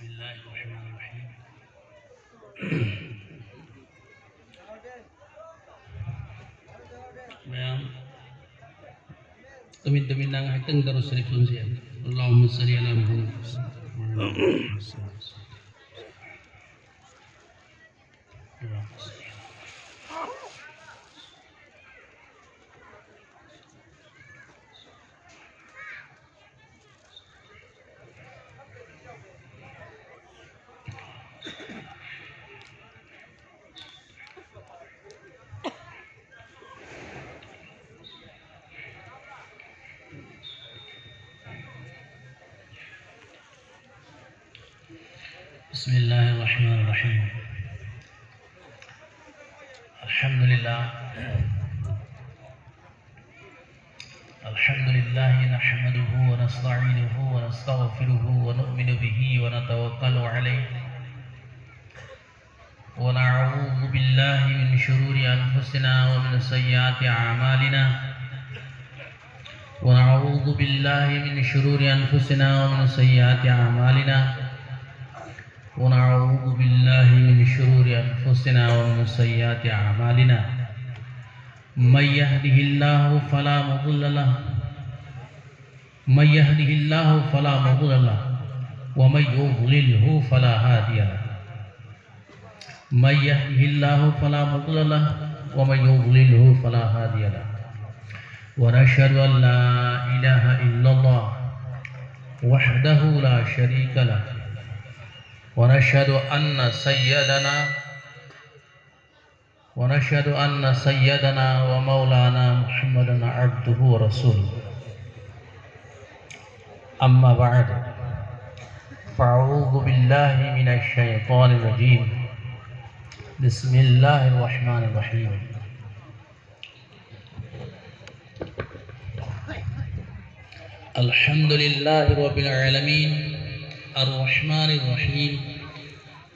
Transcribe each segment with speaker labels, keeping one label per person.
Speaker 1: Bismillahirrahmanirrahim. Bayan, temin-temin nang hateng terus serifun siya. Allahumma salli ala Muhammad. Bismillahirrahmanirrahim. Alhamdulillah. Alhamdulillah nahmaduhu wa nasta'inuhu wa nastaghfiruhu wa nu'minu bihi wa natawakkalu alayhi. Wa na'udzu billahi min shururi anfusina wa min sayyiati a'malina. Wa na'udzu billahi min shururi anfusina wa min sayyiati a'malina. ونعوذ بالله من شرور أنفسنا ومن سيئات أعمالنا من يهده الله فلا مضل له ومن يضلله فلا هادي له من يهده الله فلا مضل له ومن يضلله فلا هادي له ونشهد أن لا إله إلا الله وحده لا شريك له ونشهد أن سيدنا ومولانا محمدا عبده ورسوله أما بعد فأعوذ بالله من الشيطان الرجيم بسم الله الرحمن الرحيم الحمد لله رب العالمين الرحمن الرحيم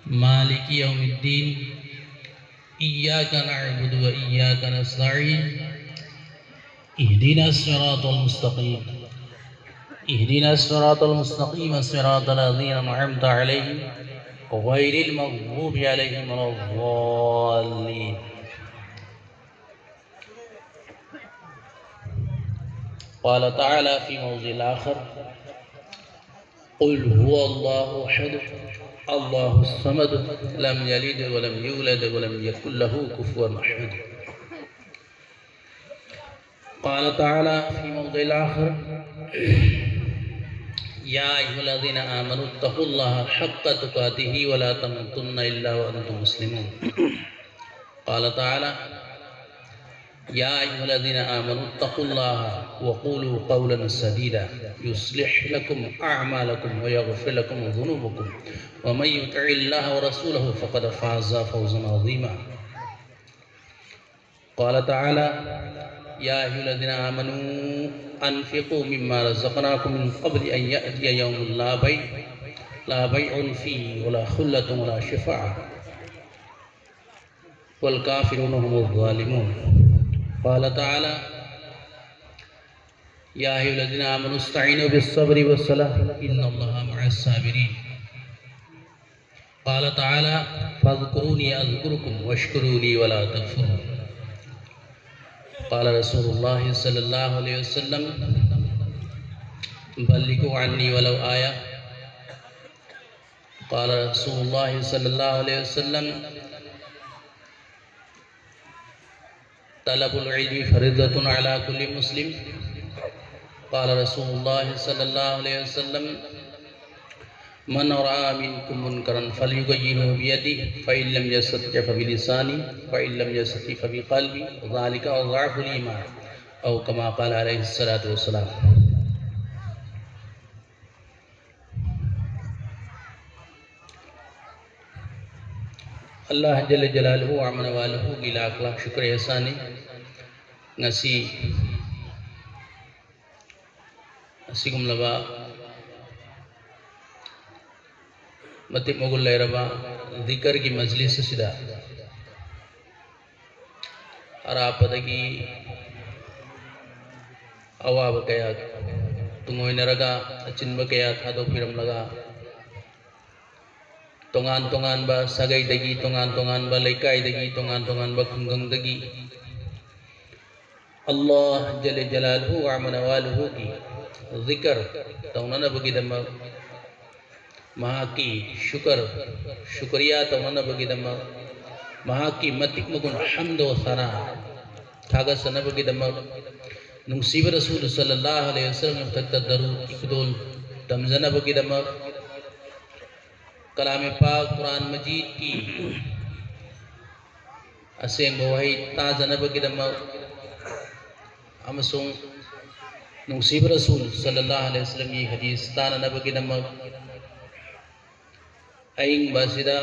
Speaker 1: مالك يوم الدين إياك نعبد وإياك نستعين اهدنا الصراط المستقيم صراط الذين أنعمت عليهم غير المغضوب عليهم ولا الضالين. قال تعالى في موضع آخر قل هو الله أحد الله الصمد لم يلد ولم يولد ولم يكن له كفوا أحد. قال تعالى في موضع آخر يا أيها الذين آمنوا اتقوا الله حق تقاته ولا تموتن إلا وأنتم مسلمون. قال تعالى يا أيها الذين آمنوا اتقوا الله وقولوا قولا سديدا يصلح لكم أعمالكم ويغفر لكم ذنوبكم ومن يطع الله ورسوله فقد فاز فوزا عظيما. قال تعالى يا أيها الذين آمنوا أنفقوا مما رزقناكم من قبل أن يأتي يوم لا بيع فيه ولا خلة ولا شفاعة والكافرون هم الظالمون. قال تعالى يا أيها الذين آمنوا استعينوا بالصبر والصلاة إن الله مع الصابرين. قال تعالى فاذكروني أذكركم واشكروا ولا تكفرون. قال رسول الله صلى الله عليه وسلم بلغوا عني ولو آية. قال رسول الله صلى الله عليه وسلم طلب العلم فريضة على كل مسلم. قال رسول الله صلى الله عليه وسلم من رأى منكم منكرا فليغيره بيده فإن لم يستطع فبلسانه فإن لم يستطع فبقلبه وذلك أضعف الإيمان أو كما قال عليه الصلاة والسلام. Allah Jalla Jalaluhu wa amana walahu gila akhlak syukur ihsani ngasih kumlaba mati mogul lairaba zikr की मजलिस सिदा अरापदगी अवाब कया तुंगोय नरगा चिन्ब कया था दो फिरम लगा tongan tongan ba sagai dagi tongan ba laikai dagi tongan ba khunggang dagi Allah jalla jalaluhu wa manawaluhu ki zikr taunana bagi dama mahaki syukriya taunana bagi dama mahaki matik magun hamdo sana thaga sana bagi dama nungsiba rasul sallallahu alaihi wasallam takta daru ikdul tamzana bagi dama कलाम पाक कुरान मजीद की असेंग बवही ताजनबगिदमक अमसुंग नुसीब रसूल सल्लल्लाहु अलैहि वसल्लम की हदीस ताननबगिदमक अइंग बसिदा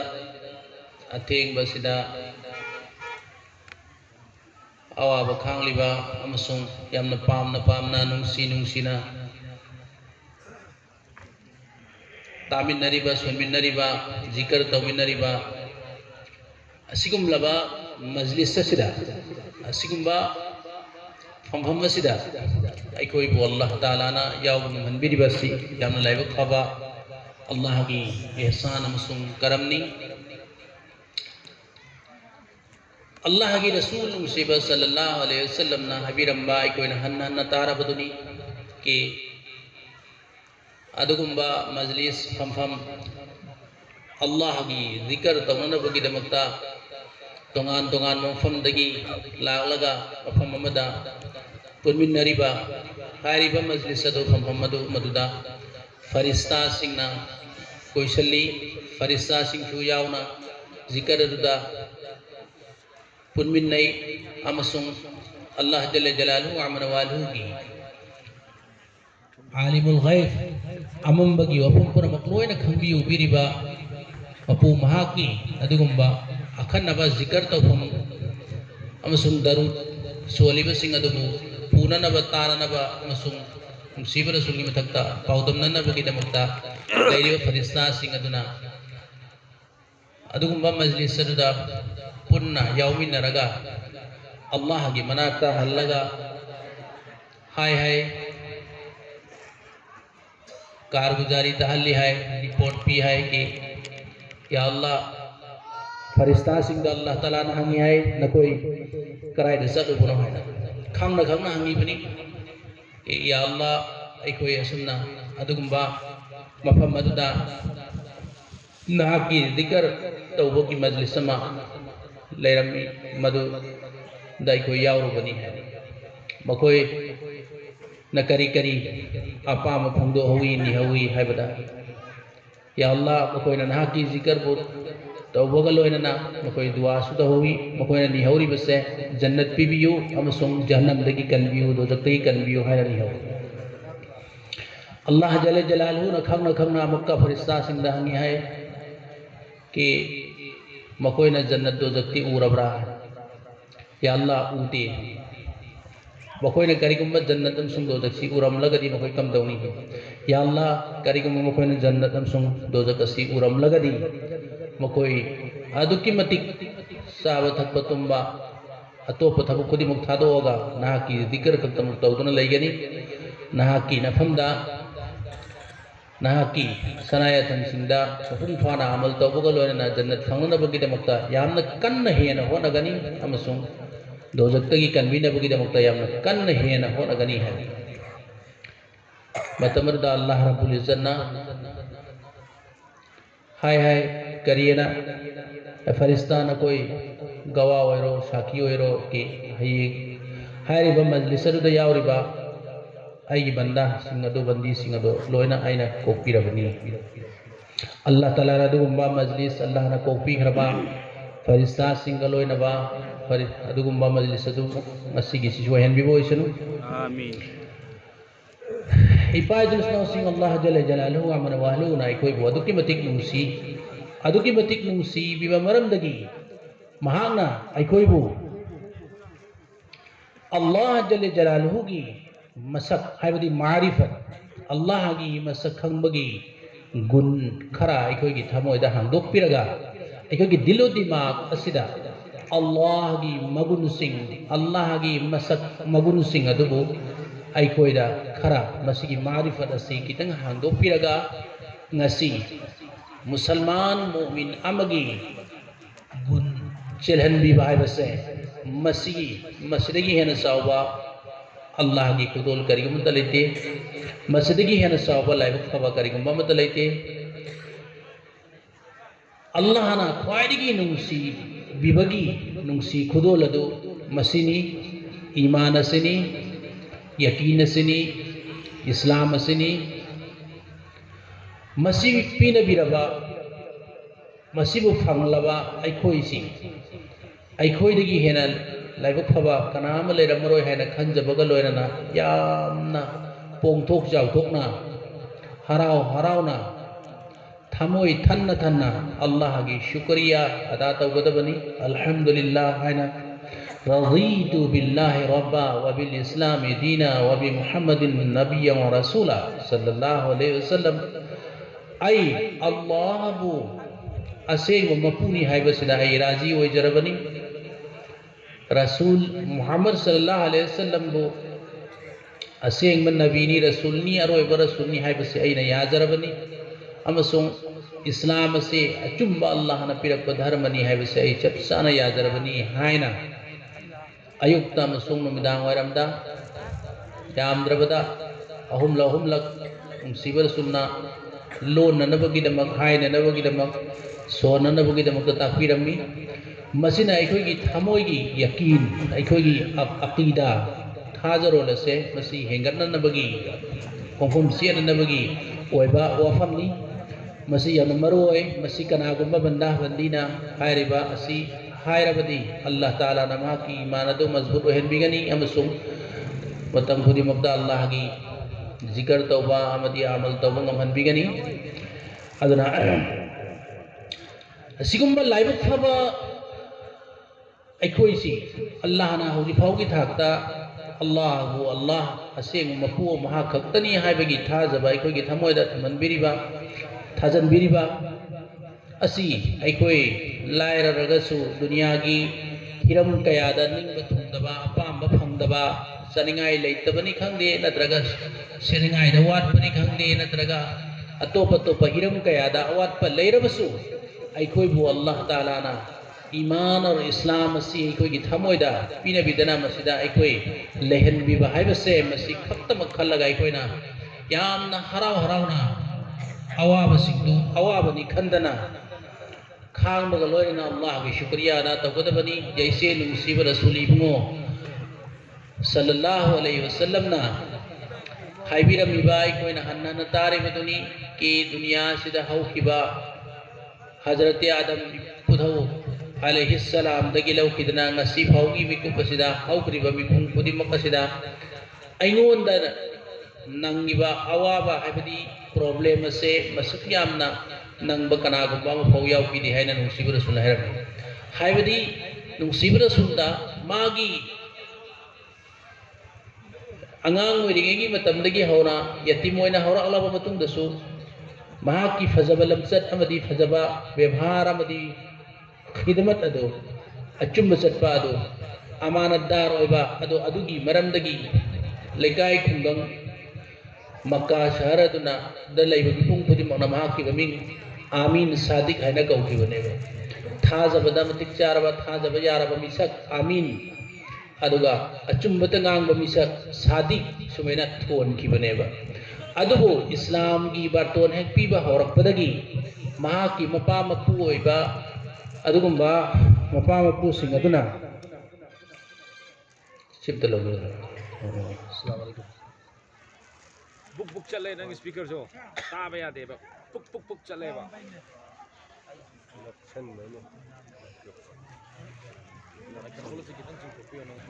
Speaker 1: अथेंग बसिदा अवाब खांगलिबा अमसुंग यामना पामना नुसीना तामिनरिबा सुनमिनरिबा जिकर तौमिनरिबा असिगुमलबा मजलिस सिदा असिगुमबा फंफम सिदा अखोई बो अल्लाह ताला ना यावम मनबिरिबसी यामना लाइब खबा अल्लाह की एहसान अमसुंग करमनी अल्लाह की रसूल मुसीबा सल्लल्लाहु अलैहि वसल्लम ना हबीरंबा अखोई ना हन्ना तारबदुनी के अदुगुम्बा मजलिस फमफम अल्लाह की जिक्र तौनबगिदमक्ता तोंगान मफमदगी लालगा मफम अमदा पुनमिन्नरिबा हारिबा मजलिस अदु फमफम मदुदा फरिस्ता सिंगना कोइसली फरिस्ता सिंगसु यावना जिक्र अदुदा पुनमिन्नई अमसुंग अल्लाह जल्ल जलालुहु अमनवालुहु की आलिमुल गैब अमंबगी वफम पुनमक लोयना खंबियु बिरिबा मपु महाकी अदुगुम्बा अखन्नबा जिक्र तौफम अमसुंग दरु सोलिबा सिंग अदुबु पूननबा तारनबा अमसुंग नुसीब रसूलगी मथक्ता पाउदमननबगिदमक्ता लैरिबा फरिस्ता सिंग अदुना अदुगुम्बा मजलिस अदुदा पुन्ना याउमिनरगा अल्लाह की मनाक्ता हल्लगा हाय कारगुजारी तहल्ली है रिपोर्ट भी है कि या अल्लाह फरिस्ता सिंह अल्लाह ताला ना हंगी है न कोई कराय दसा तो बुनो है ना खांग ना हंगी बनी कि या अल्लाह आई कोई असुन्ना अदुगुम्बा मफम मदुदा ना की जिक्र तौबो की मजलिस मा लेरमी मदु दाई कोई यावरो बनी है मकोई न करी अपाम फंगदो हुई निहवी हैबदा या अल्लाह मकोयना नहा की जिक्र बो तौबगा लोयना मकोय दुआ सुदा हुई मकोयना निहौरी बसे जन्नत पीबियु अमसुंग जहन्नम दगी कनबियु दोजक्तगी कनबियु है निहौ अल्लाह जल्ल जलालहु न खंगना मक्का फरिस्ता सिंह हंगी है कि मकोयना जन्नत दोजक्ति उरबरा या अल्लाह ऊते मकोयना करिगुम्बा जन्नत अमसुंग दोजक्सी उरमलगदी मकोय कम दौनी या अल्लाह करिगुम्बा मकोयना जन्नत अमसुंग दोजकसी उरमलगदी मकोय अदुकी मतिक साब थक तुम्बा अतोप थबु खुदिमुक थादोगा नाकी जिक्र खतम तौदुना लैगनी नाकी नफमदा नाकी सनायतन सिंदा मफुंग फाना अमल तौबगा लोयना जन्नत फंगनबगिदमक्ता यामना कन्न हेना होनगनी अमसुंग दोजक्तगी कन्वीनबगिदमक्ता यामना कन्न हेना होनगनी है मतमरदा अल्लाह रब्बुल इज्जतना हाय करिएना फरिस्तान कोई गवाह ओरो साखी ओरो कि हई हारिबा मजलिसरुदा यावरिबा आई बंदा सिंगदो बंदी सिंगदो लोयना आइना कोपिरबनी अल्लाह ताला रदुगुम्बा मजलिस अल्लाह ना कोपी खरबा फरिस्ता सिंग लोयनबा फरि अदुगुम्बा मजलिस अदु मसिगी सिजुहन बिबो इसनु आमीन इपाजुल सिंग अल्लाह जल्ल जलालहु अमन वाहलु नाई कोई बो अदुकी मतिक नुसी बिबा मरमदगी महाना अखोइबु अल्लाह जल्ल जलालहु की मसक हाइबदी मारिफत अल्लाह की मसक खंबगी गुण खरा अखोइगी थमोइदा हांदोकपिरगा अखोइगी दिलो दिमाग असिदा अल्लाह की मगुन सिंह अल्लाह की मसक मगुन सिंह अदुबु खरा मसिगी मारिफत असि कितंग हांदोकपिरगा ngasi मुसलमान मोमिन अमगी गुण चेलहनबी हाइबसे मसीगी मसीदगी हेन सावबा अल्लाह की खुदोल करिगुम लेते मसीदगी हेन सावबा लाइबक फबा करिगुम लेते अल्लाह ना ख्वाइदगी नुंसी बिबगी नुंसी खुदोल अदु मसीनी ईमान असिनी यकीन असिनी इस्लाम असिनी मसी पीनबिरबा मसीबु फंगलबा अखोइसी अखोइदगी हेना लाइबक फबा कनाम लेरमरोय हैना खंजबगा लोयना यामना पोंथोक जावथोकना हराव हरावना थमोई थन्ना थन्ना अल्लाह की शुक्रिया अदा तौगदबनी अल्हम्दुलिल्लाह हैना रज़ीतु बिल्लाहि रब्बा व बिल इस्लामी दीना व बि मुहम्मदिन नबिय्यन व रसूला सल्लल्लाहु अलैहि वसल्लम आई अल्लाहबु असेंग मपुनी हाइबसिदा आई राजी ओइजरबनी रसूल मुहम्मद सल्लल्लाहु अलैहि वसल्लम बु असेंग नबीनी रसूलनी अरोइब रसूलनी हाइबसि आइना याजरबनी अमसों इस्लाम से अचुम्बा अल्लाह न पिरक धर्मनी हाइबसि आई चपसाना याजरबनी हाइना अयुक्ता मसों नुमिदांग वरमदा यामद्रबदा अहुमलक सिबर सुन्ना लोन ननबगिदमक हाइननबगिदमक सोननबगिदमक ताकपिरमी मसिना अखोगी थमोगी यकीन अखोगी अकीदा थाजरोलसे मसी हेंगतननबगी कोंफुम सियननबगी ओइबा वाफमनी मसी याम मरोय मसी कनागुम्बा बंदा बंदीना हायरिबा असी हायरबदी अल्लाह ताला नमा की ईमान अदो मजबूत ओहनबिगनी अमसुम मतम खुदी मक्दा अल्लाह की जिक्र तौबा अमदी अमल तौबा ngamhanbigani aduna असिगुम्बा लाइबक फबा अखोइसी अल्लाह ना होजी फाउगी थाकता अल्लाह असेंग मपु महा खक्तनी हाइबगी थाजबा अखोगी थमोयदा थमनबिरिबा थाजनबिरिबा असी अखोई लायररगसु दुनिया की हिरम कयादा निंग थुंदबा अपाम फंगदबा चनिंगाई लेतबनी खंगदे नत्रगा सेनिंगाई वाटबनी खंगदे नत्रगा अतोप अतोप हिरम कयादा अवाटप लेरबसु अखोइबु अल्लाह ताला ना ईमान और इस्लाम असी अखोई थमोयदा पीनबिदना मसिदा अखोई लेहनबिबा हाइबसे मसी खक्तम खल्लगा अखोइना यामना हराव हरावना अवाबसिंदु अवाबनी खंदना खांबगा लोयना अल्लाह की शुक्रिया अदा तौगदबनी जैसे नुसीब रसूल इब्नो सल्लल्लाहु अलैहि वसल्लम ना हाइबिरमिबा अखोइना हन्ना तारिबदुनी कि दुनिया सिदा हौखिबा हजरत आदम पुधौ अलैहिस्सलाम दगी लौखिदना ngasi फाउगी मिकुपसिदा हौक्रिबा मिपुंग खुदिमकसिदा अइंगोंदा नंगिबा अवाबा हाइबदी प्रॉब्लम से मसुक यामना नंगबा कनागुम्बा मफौ याउकिदि हाइना नुसीब रसूल हाइरम हाइबदी नुसीब रसूलदा मागी अंगांग ओइरिगेगी मतमदगी हौना यतिम ओइना हौरालबा मतुंगदसु महाकी फजबा लमचत अमदी फजबा व्यवहार अमदी खिदमत अदो अचुम्ब चटपा अदो अमानतदार ओइबा अदो अदुगी मरमदगी लेकाय खुंगंग मक्का शहर अदुना द लैबा मिपुंग खुदिमकना महाकी ममिंग आमीन सादिक हाइना कौखिबनेबा थाजबदा मतिक चारबा थाजबा यारबा मिसक आमीन अदुगा अचुम्बत ngang मिसक सादिक सुमेना थोनखिबनेबा अदुबो इस्लाम की बातोन हेक पीबा हौरकपदगी महाकी मपा मपु ओइबा अदुगुम्बा मपा मपु सिंग अदुना सिप्त लोगो अस्सलाम वालेकुम
Speaker 2: बुक बुक चले नंग स्पीकर जो ताबा यादेबा पुक पुक पुक चलेबा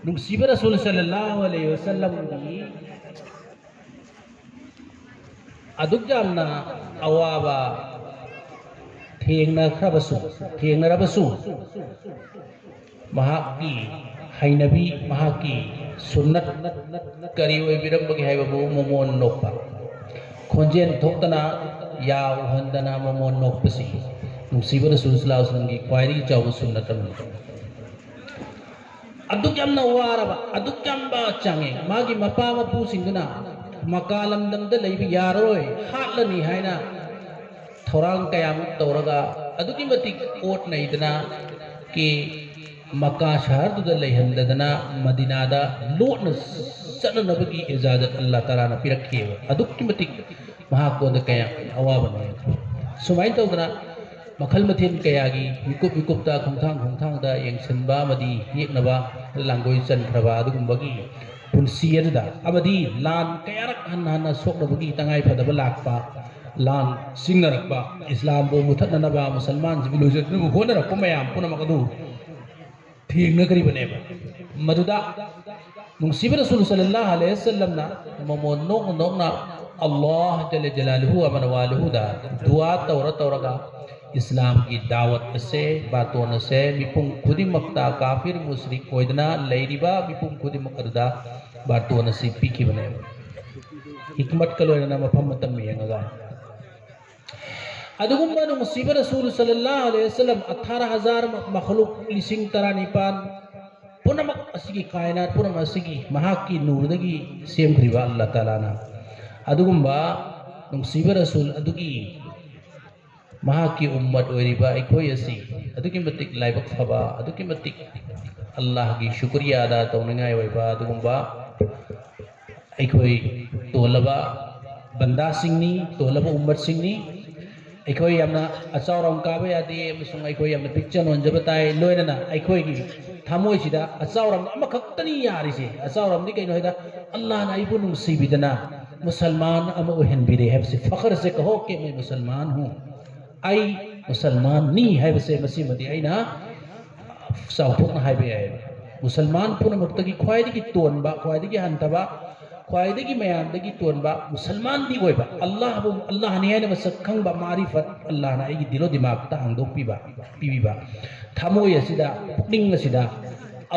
Speaker 1: नुसीब रसूल सल्लल्लाहु अलैहि वसल्लम की अदुक जामना अवाबा थेंगनरबसु महाकी हाइनबी महाकी सुन्नत करी ओइबिरंबगी हाइबबु मोमोन नोकपा खोंजेन थोक्तना या उहंदना मोमोन नोकपसी नुसीब रसूल सल्लल्लाहु अलैहि वसल्लम की क्वाइरी चाव सुन्नतम अदुक यामना वारबा अदुक यामबा चांगे मागी मपा मपु सिंगना मकालम दमद लैबि यारोय हाटलनी हाइना थौरांग कयामुक तौरगा अदुकी मतिक ओट नैदना कि मक्का शहर दुदा लेहंददना मदीनादा लोटना चलनबगी इजाजत अल्लाह ताला ना पिरखिएबा अदुकी मतिक महाकोद कया अवाबने सुमाइन तौदना मखल मथेन कयागी मिकुप मिकुपता खोंथांदा यंगसनबा मदी येकनबा लांगोय चनख्रबा अदुगुंबगी पुनसियदा अबदी लान कयारक हन्ना सोकनबगी तंगाय फदबा लाकपा लान सिंगरकपा इस्लाम बो मुथतनबा मुसलमान सिविलाइजेशन बो होनरकपा मयाम पुनमकदु थेंगना करिबनेबा मदुदा नुंसिबा रसूल सल्लल्लाहु अलैहि वसल्लम ना ममोन नोकना अल्लाह जल्ल जलालहु अमन वालहु दा दुआ तौरगा इस्लाम की दावत से बातों से मिपुंग खुदी मक्ता काफिर मुशरिक कोइदना लेरिबा मिपुंग खुदी मकरदा बातों से पीकी बने हिकमत कलोयना मफम मतम येंगा अदुगुम्बा नुसिबा रसूल सल्लल्लाहु अलैहि वसल्लम 18000 मखलूक लिसिंग तरानिपान पुनमक असिगी कायनात पुनम असिगी महाकी नूरदगी सेमख्रिबा अल्लाह ताला ना अदुगुम्बा नुसिबा रसूल अदुगी महाकी उम्मत ओरिबा अखोय असि अदुकी मतिक लाइबक फबा अदुकी मतिक अल्लाह की शुक्रिया अदा तौनिंगाय ओइबा अदुगुम्बा अखोय तोलबा बंदा सिंगनी तोलबा उम्मत सिंगनी अखोय यामना अचावरम काबा यादे अमसुंग अखोय यामना पिक्चर नोंजबा ताय लोयना अखोय की थामोय सिदा अचावरम अमखक्तनी यारिसे अचावरम दी कैनो हेदा अल्लाह ना इबु नुसिबिदना मुसलमान अम ओहनबिरे हेबसे फखर से कहो कि मैं मुसलमान हूं आई मुसलमान नी है वैसे मसी मदी आई ना साउथों ना है भी है मुसलमान पुन मुक्त की ख्वाइद की तोनबा ख्वाइद की हंतबा ख्वाइद की मयाम की तोनबा मुसलमान दी होइबा अल्लाह ने है ना मसखंग बा मारिफत अल्लाह ना आई दिलो दिमाग ता हंगदो पीबा थामोय असिदा पुकनिंग असिदा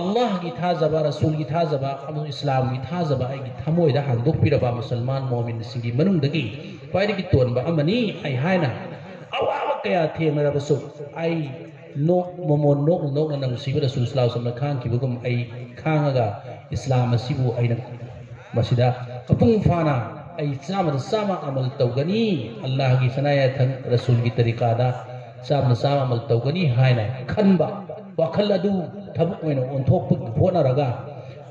Speaker 1: अल्लाह की थाजबा रसूल की थाजबा अमु इस्लाम की थाजबा आई थामोय दा हंगदो पीरबा मुसलमान मोमिन सिंगी मनुंगदगी ख्वाइद की तोनबा अमनी आई हायना अवाब कया थेंगरबसु आई नो मोमोन नो नंग सिबा रसूल सल्लल्लाहु अलैहि वसल्लम खान किबुगम आई खांगा इस्लाम असिबु आइना मसिदा अपुंग फाना आई सामा अमल तौगनी अल्लाह की सनाया थन रसूल की तरीकादा सामा अमल तौगनी हायना खनबा वाखल अदु थबुक ओइना ओंथोक होनरगा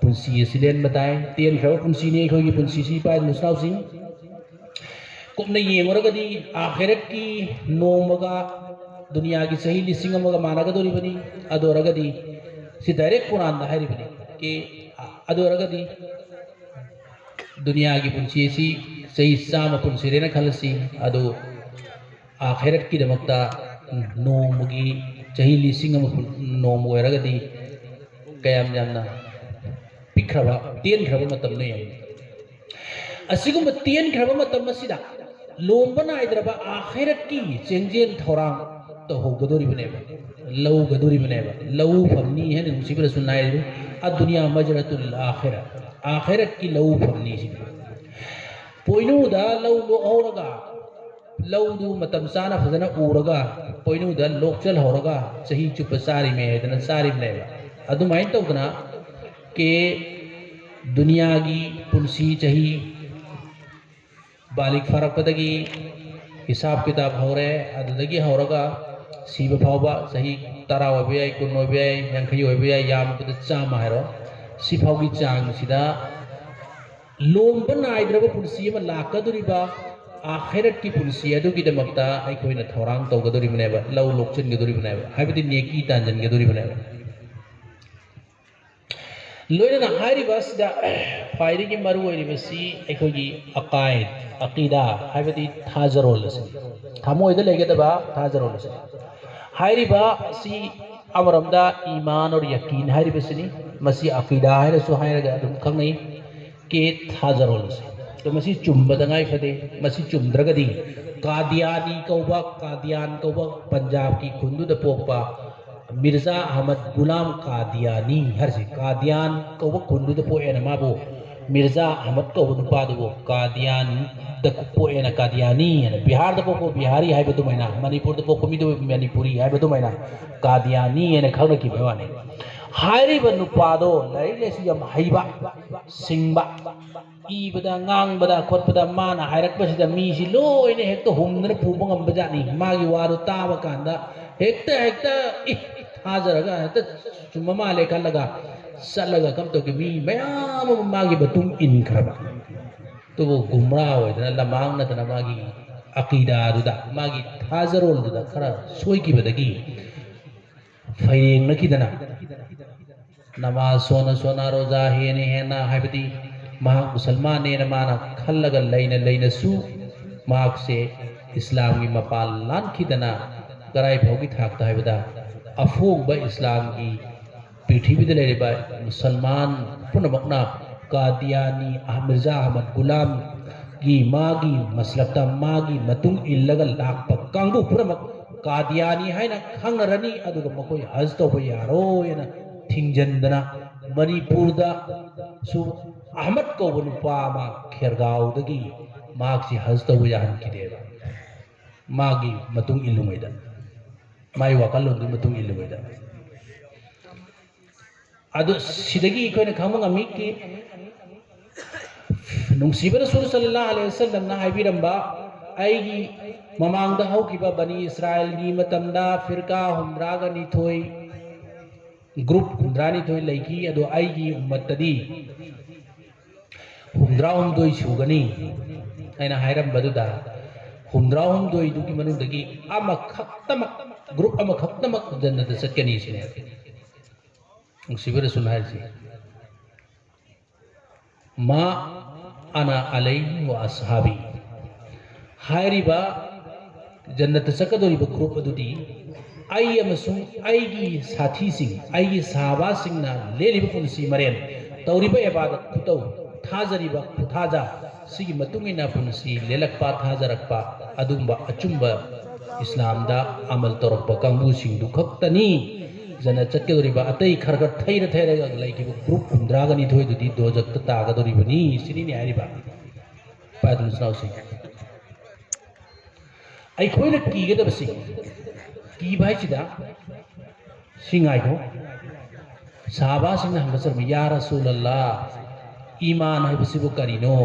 Speaker 1: पुंसी सिलेन बताय तेन खव पुंसी ने खोगी पुंसी सी पाय मुस्लाउ सिंह कुमने येंगरगदी आखिरत की नोमगा दुनिया की सही लिसिंग अमगा मानगदोरिबनी अदोरगदी सि डायरेक्ट कुरान दा हारिबनी कि अदोरगदी दुनिया की पुंसी सी सही साम पुंसिरेना खलसी अदो आखिरत की दमकता नोमगी सही लिसिंग अम नोम ओरगदी कयाम यामना पिखरबा तेन खरबा मतम ने असिगुम तेन खरबा मतम मसिदा लोमबना इदरबा आखिरत की चेंजेन थौरांग तो होगदोरिबनेबा लौगदोरिबनेबा लौ फमनी है नुसिबा सुनाय आ दुनिया मजरतुल आखिरत की लौ फमनी सि पोइनुदा लौ लो औरगा लौ दु मतम साना फजना उरगा पोइनुदा लोकचल होरगा सही चुप सारी में दन सारी नेबा अदुमाइन तौदना के दुनिया की पुंसी चही बालिक फरकपदगी हिसाब किताब होरे अदुदगी होरगा सीबा फावबा सही 10 ओबे आई 9 ओबे आई 50 ओबे आई याम पद चामा हैरो सिफावगी चांग सिदा लोमबा नाइद्रबा पुंसी म लाकदुरिबा आखिरत की पुंसी अदुगी दमक्ता आई कोइना थौरांग तौगदुरिबनेबा लौ लोकचन गदुरिबनेबा हाबिदि नेकी तांजन गदुरिबनेबा लोयना हारिबासदा फायरी की मरु ओइरिबसी अखोगी अकायद अकीदा हाबिदि थाजरोलसे थामोइदा लेगेदबा थाजरोलसे हारिबा सी अमरमदा ईमान और यकीन हारिबसनी मसी अकीदा हारिसु हायरगा अदुम खंगई के थाजरोलसे तो मसी चुम्बदंगाई फदे मसी चुम्द्रगदी कादियानी कौबा कादियान कौबा पंजाब की खुंदुद पोपा मिर्जा अहमद गुलाम कादियानी हर से कादियान कौबा खुंदुद पोएन माबो मिर्जा अहमद को नुपादुबो कादियान द पोएना कादियानी है बिहार द पोको बिहारी है बदु मैना मणिपुर द पोको मिदु मणिपुरी है बदु मैना कादियानी है खंग की बेवाने हायरी ब नुपादो लाइले सु यम हाइबा सिंगबा इबदा ngang खोटबदा माना हायरकबसिदा मीसि लोइने हेक्तो हुमदन पुबो ngambajani मागी वारु ताबा कांदा हेक्ता इ थाजरगा हेक्ता चुम्मा ले खलगा सलगा कम तो कि मी मयाम मागी बतुम इन खरबा तो वो गुमराह होइदना लमांग नतना मागी अकीदा दुदा मागी थाजरोल दुदा खरा सोई की बदगी फैरेंग नकिदना नमाज सोना रोजा हेने हेना हाइबदी महा मुसलमान ने माना खलगा लैना सु माक से इस्लाम की मपाल लान खिदना गराय भौगी थाकता हाइबदा अफोग इस्लाम की पृथ्वी दे लेबा मुसलमान पुनमकना कादियानी मिर्जा अहमद गुलाम की मागी मसलकता मागी मतुंग इल्लगा लाकपा कांगबु पुनमक कादियानी हाइना खंगरनी अदुगा मकोय हज तोबा यारोयना थिंजंदना मणिपुर दा सु अहमद को नुपामा खेरगाव दगी मागसी हज तोबा याहन किदेबा मागी मतुंग इल्लुमैदा माई वाकलोंदु मतुंग इल्लुमैदा अदु सिदगी कोइन खंगमी कि नुंसीब रसूल सल्लल्लाहु अलैहि वसल्लम ना हाइबिरंबा आइगी ममांगदा हौकिबा बनी इस्राएल गी मतमदा फिरका हुमरागा निथोय ग्रुप हुमरानी थोय लैकी अदु आइगी उम्मतदी हुमरा हुमदोय सुगनी आइना हाइरंबदुदा हुमरा हुमदोय दुकी मनुदगी अमा खक्तमक ग्रुप अमा खक्तमक जन्नत सत्कनी सिने मुसीबर सुनाय जी मा अना अलैहि व असहाबी हायरिबा जन्नत सकदोरिबा ग्रुप अदुदी आई अमसुंग आईगी साथी सिंह आईगी साहबा सिंहना लेलिबा पुनसी मरेन तौरिबा इबादत खुतौ थाजरिबा खुथाजा सिगी मतुंगिना पुनसी लेलकपा थाजरकपा अदुंबा अचुंबा इस्लामदा अमल तौरकपा कांगबु सिंह खक्तनी जना चक्केदोरिबा अतई खरगर थैरगा लैकिबा ग्रुप हुमद्रागनी थोयदुदी दोजकता तागदोरिबनी सिनिनि हारिबा पादुल साउसि अइखोइना कीगदबसि की भाईसिदा सिंगाइखो साहबा सिंह हंगसर या रसूलल्लाह ईमान हाइबसिबु करिनो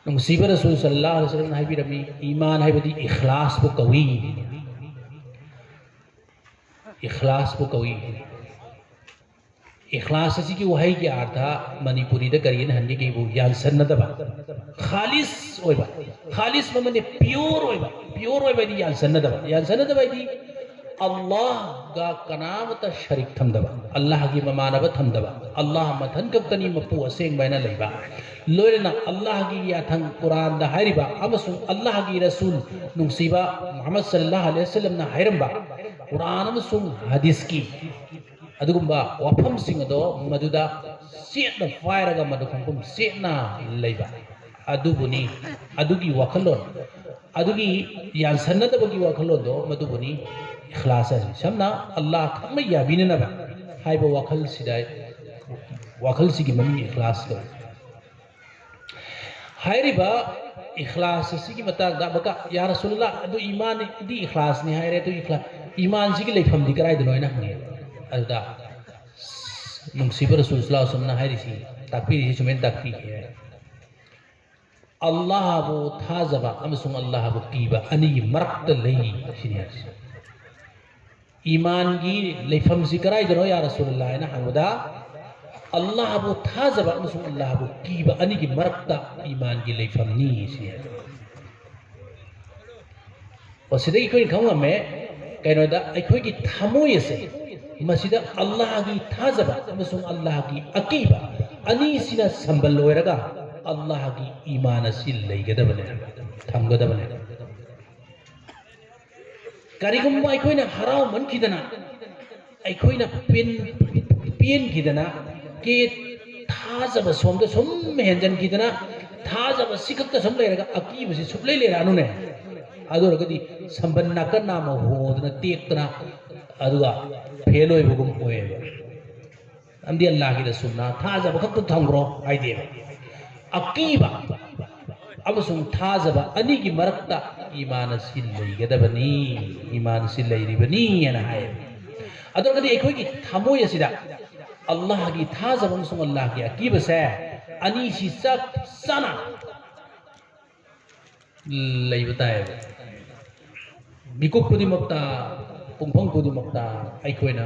Speaker 1: नुसीब रसूल सल्लल्लाहु अलैहि वसल्लम हाइबिरमी ईमान हाइबदी इखलास बु कवी इखलास को कवी इखलास की वही की अर्थ मणिपुरी करीन हंदी की वो यान सन्नदबा खालिस ओइबा खालिस मने प्योर ओइबा दी यान सन्नदबा दी अल्लाह गा कनामत शरीक थमदबा अल्लाह की ममानब थमदबा अल्लाह मथन कतनी मपु असेंग बैना लेबा लोरना अल्लाह की याथंग कुरान दा हारिबा अमसु अल्लाह की रसूल नुसीबा मोहम्मद सल्लल्लाहु अलैहि वसल्लम ना हाइरंबा कुरान अमसुंग हदीस की अदुगुंबा वफम सिंह दो मदुदा सेना फायरगा मदुखंकुम सेना लेबा अदुबुनी अदुगी वखलोन अदुगी यान सन्नदबगी वखलोन दो मदुबुनी इखलास है समना अल्लाह खम याबिननबा हाइबो वखल सिदाय वखल सिगी ममी इखलास कर हायरिबा इखलास सिगी मता बका या रसूलुल्लाह अदु ईमान दी इखलास ने हायरे तो इखलास ईमान सिगी लेफम दी कराय दनो ना हने अदा मुसीब रसूल सल्लल्लाहु अलैहि वसल्लम हायरिसी ताकपीरि सुमेन ताकपी है अल्लाह बो थाजबा अमसुंग अल्लाह बो कीबा अनि मरक्त लई सिनियस ईमान की लेफम सी कराय दनो या रसूलुल्लाह ना हंगदा अल्लाह बो थाजबा अमसुंग अल्लाह बो कीबा अनि की मरक्त ईमान की लेफम नी सिनियस वसिदे कोई खंगा में कइनोदा अखोई की थामोय से मसिदा अल्लाह की थाजबा अमसुंग अल्लाह की अकीबा अनि सिना संबल लोयरगा अल्लाह की ईमान असी लेगदबने थमगदबने करिगुम्बा अखोइना हराव मनखिदना अखोइना पेन खिदना के थाजबा सोमदा सोम हेंजन खिदना थाजबा सिकत्ता सोम लेरगा अकीबसि सुप्लै लेरानुने अदुरगदी संबन नाकन नाम होदना तेक्तना अदुगा fail होइबगुम होयेबा amdi Allah ki da sunna thajaba khakta thangro haide akiba amasung thajaba ani ki marakta iman sil leigadabani iman sil leiribani ana hay adogadi ekhoi ki thamoi asida Allah ki thajaba amasung Allah ki akiba se ani si sak sana leibatai mikuk pudimakta pungphang pudimakta aikhoina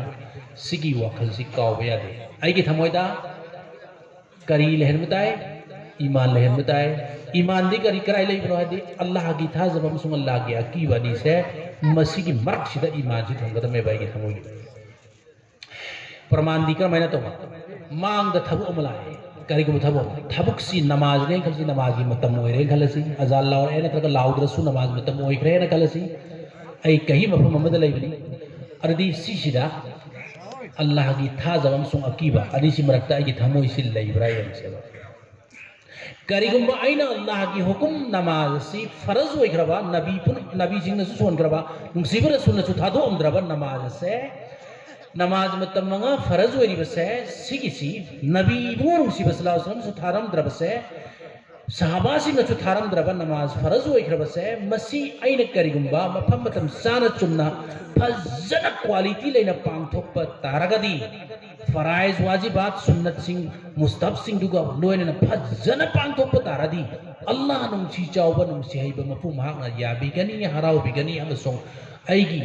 Speaker 1: sigi wakhal si kawba yade aigi thamoida kari lehen mutai iman lehen mutai iman di kari karai lei bro hadi Allah gi thajaba amsung Allah gi akiba ni se masigi mark sida iman si thangada me bai gi thamoi praman di kar maina to mang da thabu amalai kari ko thabuk si namaz ne khal si namaz gi matam oi re khalasi azal law ena traka laudra su namaz matam oi kre na khalasi ai kahi mafhum amada lei bani ardi si sida Allah gi thajaba amsung akiba adi si marakta ai gi thamoi sil lei ibrahim se karigumba aina Allah ki hukum namaz si farz oi graba nabi jing na su son graba nungsibara sunna su thado amdraba namaz se namaz matam manga farz oi ribase sigi si nabi bu nungsi sallallahu alaihi wasallam su tharam drabase sahaba sing na su tharam draba namaz farz oi grabase masi aina karigumba mafam matam sana chumna fazana quality leina pangthokpa taragadi faraiz wajibat sunnat sing mustahab sing duga loina fazana pangthokpa taradi Allah nung chi chawba nung si haiba mafum hakna yabi gani harau bigani amasong aigi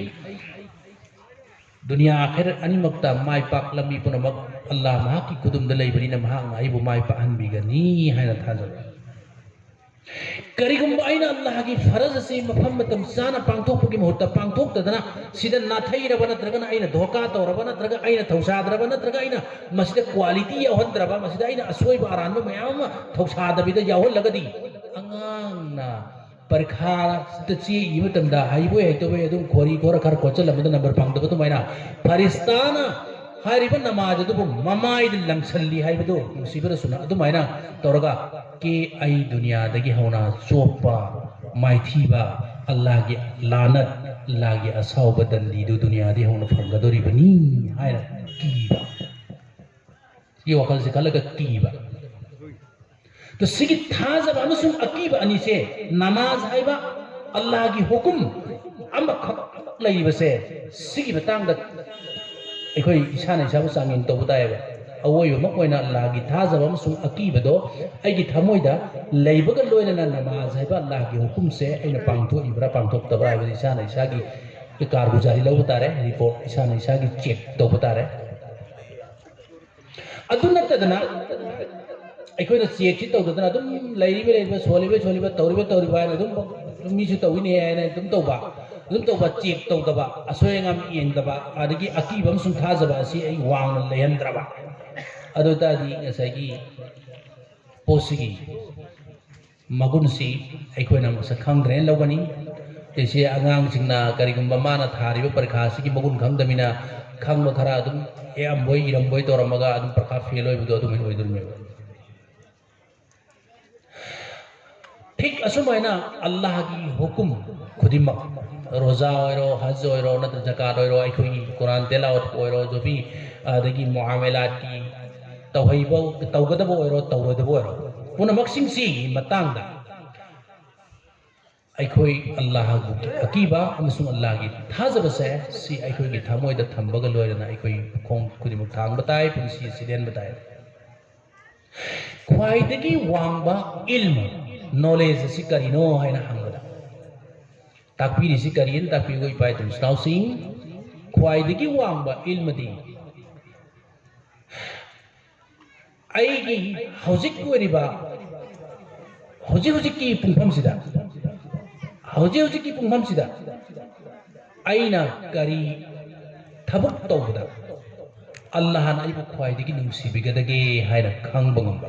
Speaker 1: dunia akhir ani makta mai pak lami punamak Allah maha ki kudum dalai bani na maha ngai bu mai pa an bigani haina thajab karigum aina Allah ki faraz se mafam matam sana pangthok ki muhurta pangthok tadana sida na thai rabana traga aina dhoka to rabana traga aina thausa rabana traga aina masida quality ya hon draba masida aina asoi ba aran ba mayam thausa da bida ya hon lagadi angang na parkha tchi imu tanda haibo hekto be adum khori khora khar kochal amda number pangda to maina faristana hariba namaz du mamai dil langsalli haibo musibara suna adu maina toraga ke ai dunia dagi hona chopa maithiba Allah gi lanat lagi asau badalli du dunia di hona fangadori bani haira kiba ye wakal se kala ga kiba तो सिगी थाजब अमसुम अकीब अनिसे नमाज हाइबा अल्लाह की हुकुम अम खक लैबसे सिगी बतांग the एखोई इसाना इसाबु सांगिन तो बतायबा अवोय मकोइना अल्लाह की थाजब अमसुम अकीब दो आइगी थमोइदा लैबगा लोइना नमाज हाइबा अल्लाह की हुकुम से आइना पांगथो इब्रा पांगथोक तबरा हाइबा इसाना इसागी के कारगुजारी लो बतारे रिपोर्ट इसाना इसागी चेक तो बतारे अदुनतदना अखोई चेक से तौदना अदुम लैरिबे लैरिबे सोलिबे तौरिबे तौरिबा अदुम मीसु तौइने है अदुम तौबा चेक तौदबा असोयंगम येंदबा अदगी अकीबम सुम थाजबा असि आई वांग लेहंद्रबा अदुतादी ngसाइगी पोसिगी मगुनसी अखोइना मस खंग्रेन लौगनी तेसे आगांग सिंगना करिगुम्बा माना थारिबे परीक्षा की मगुन खंगदमिना खंग खरा अदुम एअमबोय इरमबोय तोरमगा अदुम परीक्षा फेल होइबदो अदुम होइदुरमे ठीक असुमाइना अल्लाह की हुकुम खुदिमक रोजा ओइरो हज ओइरो नत्र जकात ओइरो अखोई कुरान तेलावत ओइरो जो भी अदगी मुआमलात की तौहैबो तौगदबो ओइरो तौगदबो ओइरो पुनमक सिंसी मतंगदा अखोई अल्लाह की अकीबा अमसुम अल्लाह की थाजबसे सी अखोई की थमोइदा थंबगा लोइरना अखोई खोंग खुदिमक थांग बताय पुंसी सिदेन बताय ख्वाइदगी वांगबा इल्म knowledge si karino haina hangada takpiri si karin tapi goi pai tum snausing khwai digi wangba ilmadi aigi hojik ko riba hojik ki pungpham sida hojik ki pungpham sida aina kari thabuk tawda Allah na ibu khwai digi nungsi bigadage haina khang bangamba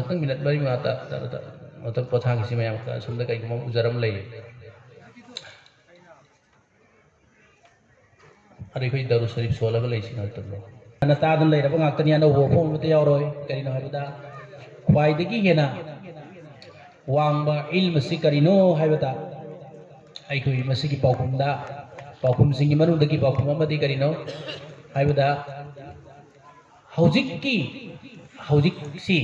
Speaker 1: tắc minat bari mata ꯑꯇꯣꯞ ꯄꯣꯊꯥꯒꯤꯁꯤ ꯃꯌꯥꯝ ꯑꯁꯣꯝꯗ ꯀꯩꯒꯨꯝꯕ ꯎꯖꯔꯝ ꯂꯩ ꯑꯗ ꯑꯩꯈꯣꯏ ꯗꯔꯨ ꯁꯔꯤꯐ ꯁꯣꯜꯂꯒ ꯂꯩꯁꯤ ꯉꯥꯛꯇꯪꯗꯣ ꯑꯅ ꯇꯥꯗꯅ ꯂꯩꯔꯕ ꯉꯥꯛꯇꯅꯤ ꯑꯅꯧꯕ ꯋꯥꯐꯝ ꯑꯃꯠꯇ ꯌꯥꯎꯔꯣꯏ ꯀꯔꯤꯅꯣ ꯍꯥꯏꯕꯗ ꯈ꯭ꯋꯥꯏꯗꯒꯤ ꯍꯦꯟꯅ ꯋꯥꯡꯕ ꯏꯜꯝ ꯑꯁꯤ ꯀꯔꯤꯅꯣ ꯍꯥꯏꯕꯗ ꯑꯩꯈꯣꯏ ꯃꯁꯤꯒꯤ ꯄꯥꯎꯈꯨꯝꯁꯤꯡꯒꯤ ꯃꯅꯨꯡꯗꯒꯤ ꯄꯥꯎꯈꯨꯝ ꯑꯃꯗꯤ ꯀꯔꯤꯅꯣ ꯍꯥꯏꯕꯗ ꯍꯧꯖꯤꯛꯁꯤ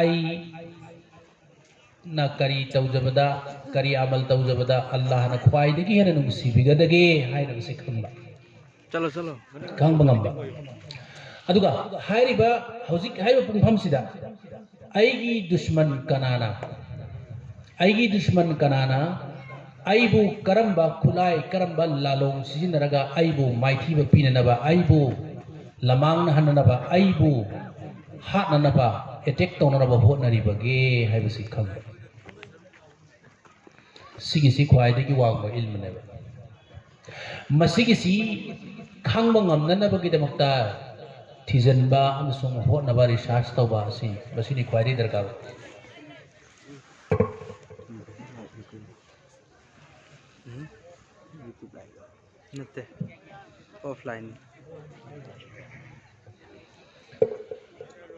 Speaker 1: ꯑꯩꯅ ꯀꯔꯤ ꯇꯧꯖꯕꯗ ꯀꯔꯤ ꯑꯃꯜ ꯇꯧꯖꯕꯗ ꯑꯜꯂꯥꯍꯅ ꯈ꯭ꯋꯥꯏꯗꯒꯤ ꯍꯦꯟꯅ ꯅꯨꯡꯁꯤꯕꯤꯒꯗꯒꯦ ꯍꯥꯏꯅꯕꯁꯤ ꯈꯪꯕ ꯉꯝꯕ ꯑꯗꯨꯒ ꯍꯥꯏꯔꯤꯕ ꯍꯧꯖꯤꯛ ꯍꯥꯏꯔꯤꯕ ꯄꯨꯡꯐꯝꯁꯤꯗ ꯑꯩꯒꯤ ꯗꯨꯁꯃꯟ ꯀꯅꯥꯅ ꯑꯩꯕꯨ ꯀꯔꯝꯕ ꯈꯨꯠꯂꯥꯏ ꯀꯔꯝꯕ ꯂꯥꯂꯣꯡ ꯁꯤꯖꯤꯟꯅꯔꯒ ꯑꯩꯕꯨ ꯃꯥꯏꯊꯤꯕ ꯄꯤꯅꯅꯕ ꯑꯩꯕꯨ ꯂꯃꯥꯡꯅꯍꯟꯅꯅꯕ ꯑꯩꯕꯨ ꯍꯥꯠꯅꯅꯕ ꯑꯦꯇꯦꯛ ꯇꯧꯅꯅꯕ ꯍꯣꯠꯅꯔꯤꯕꯒꯦ ꯍꯥꯏꯕꯁꯤ ꯈꯪꯕ ꯁꯤꯒꯤꯁꯤ ꯈ꯭ꯋꯥꯏꯗꯒꯤ ꯋꯥꯡꯕ ꯏꯜꯃꯅꯦꯕ ꯃꯁꯤꯒꯤꯁꯤ ꯈꯪꯕ ꯉꯝꯅꯅꯕꯒꯤꯗꯃꯛꯇ ꯊꯤꯖꯤꯟꯕ ꯑꯃꯁꯨꯡ ꯍꯣꯠꯅꯕ ꯔꯤꯁꯥꯔꯆ ꯇꯧꯕ ꯑꯁꯤ ꯃꯁꯤꯅꯤ ꯈ꯭ꯋꯥꯏꯗꯒꯤ ꯗꯔꯀꯥꯔ
Speaker 3: नते offline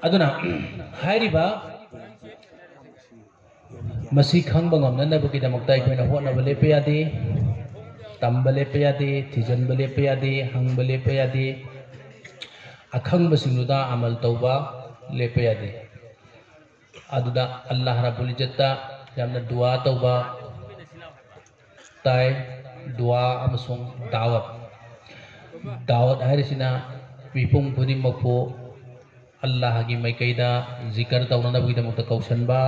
Speaker 1: aduna hairiba masi khangba ngamnanabagidamukta aikoina hotnaba lepa yade tamba lepa yade thijanba lepa yade hangba lepa yade akhangba singnuda amal tauba lepa yade aduda Allah rabbul izzata yamna dua tauba tai dua amasung dawat hairisina mipung khudimmakpu Allah gi maikaida zikr taunanabagidamukta kausanba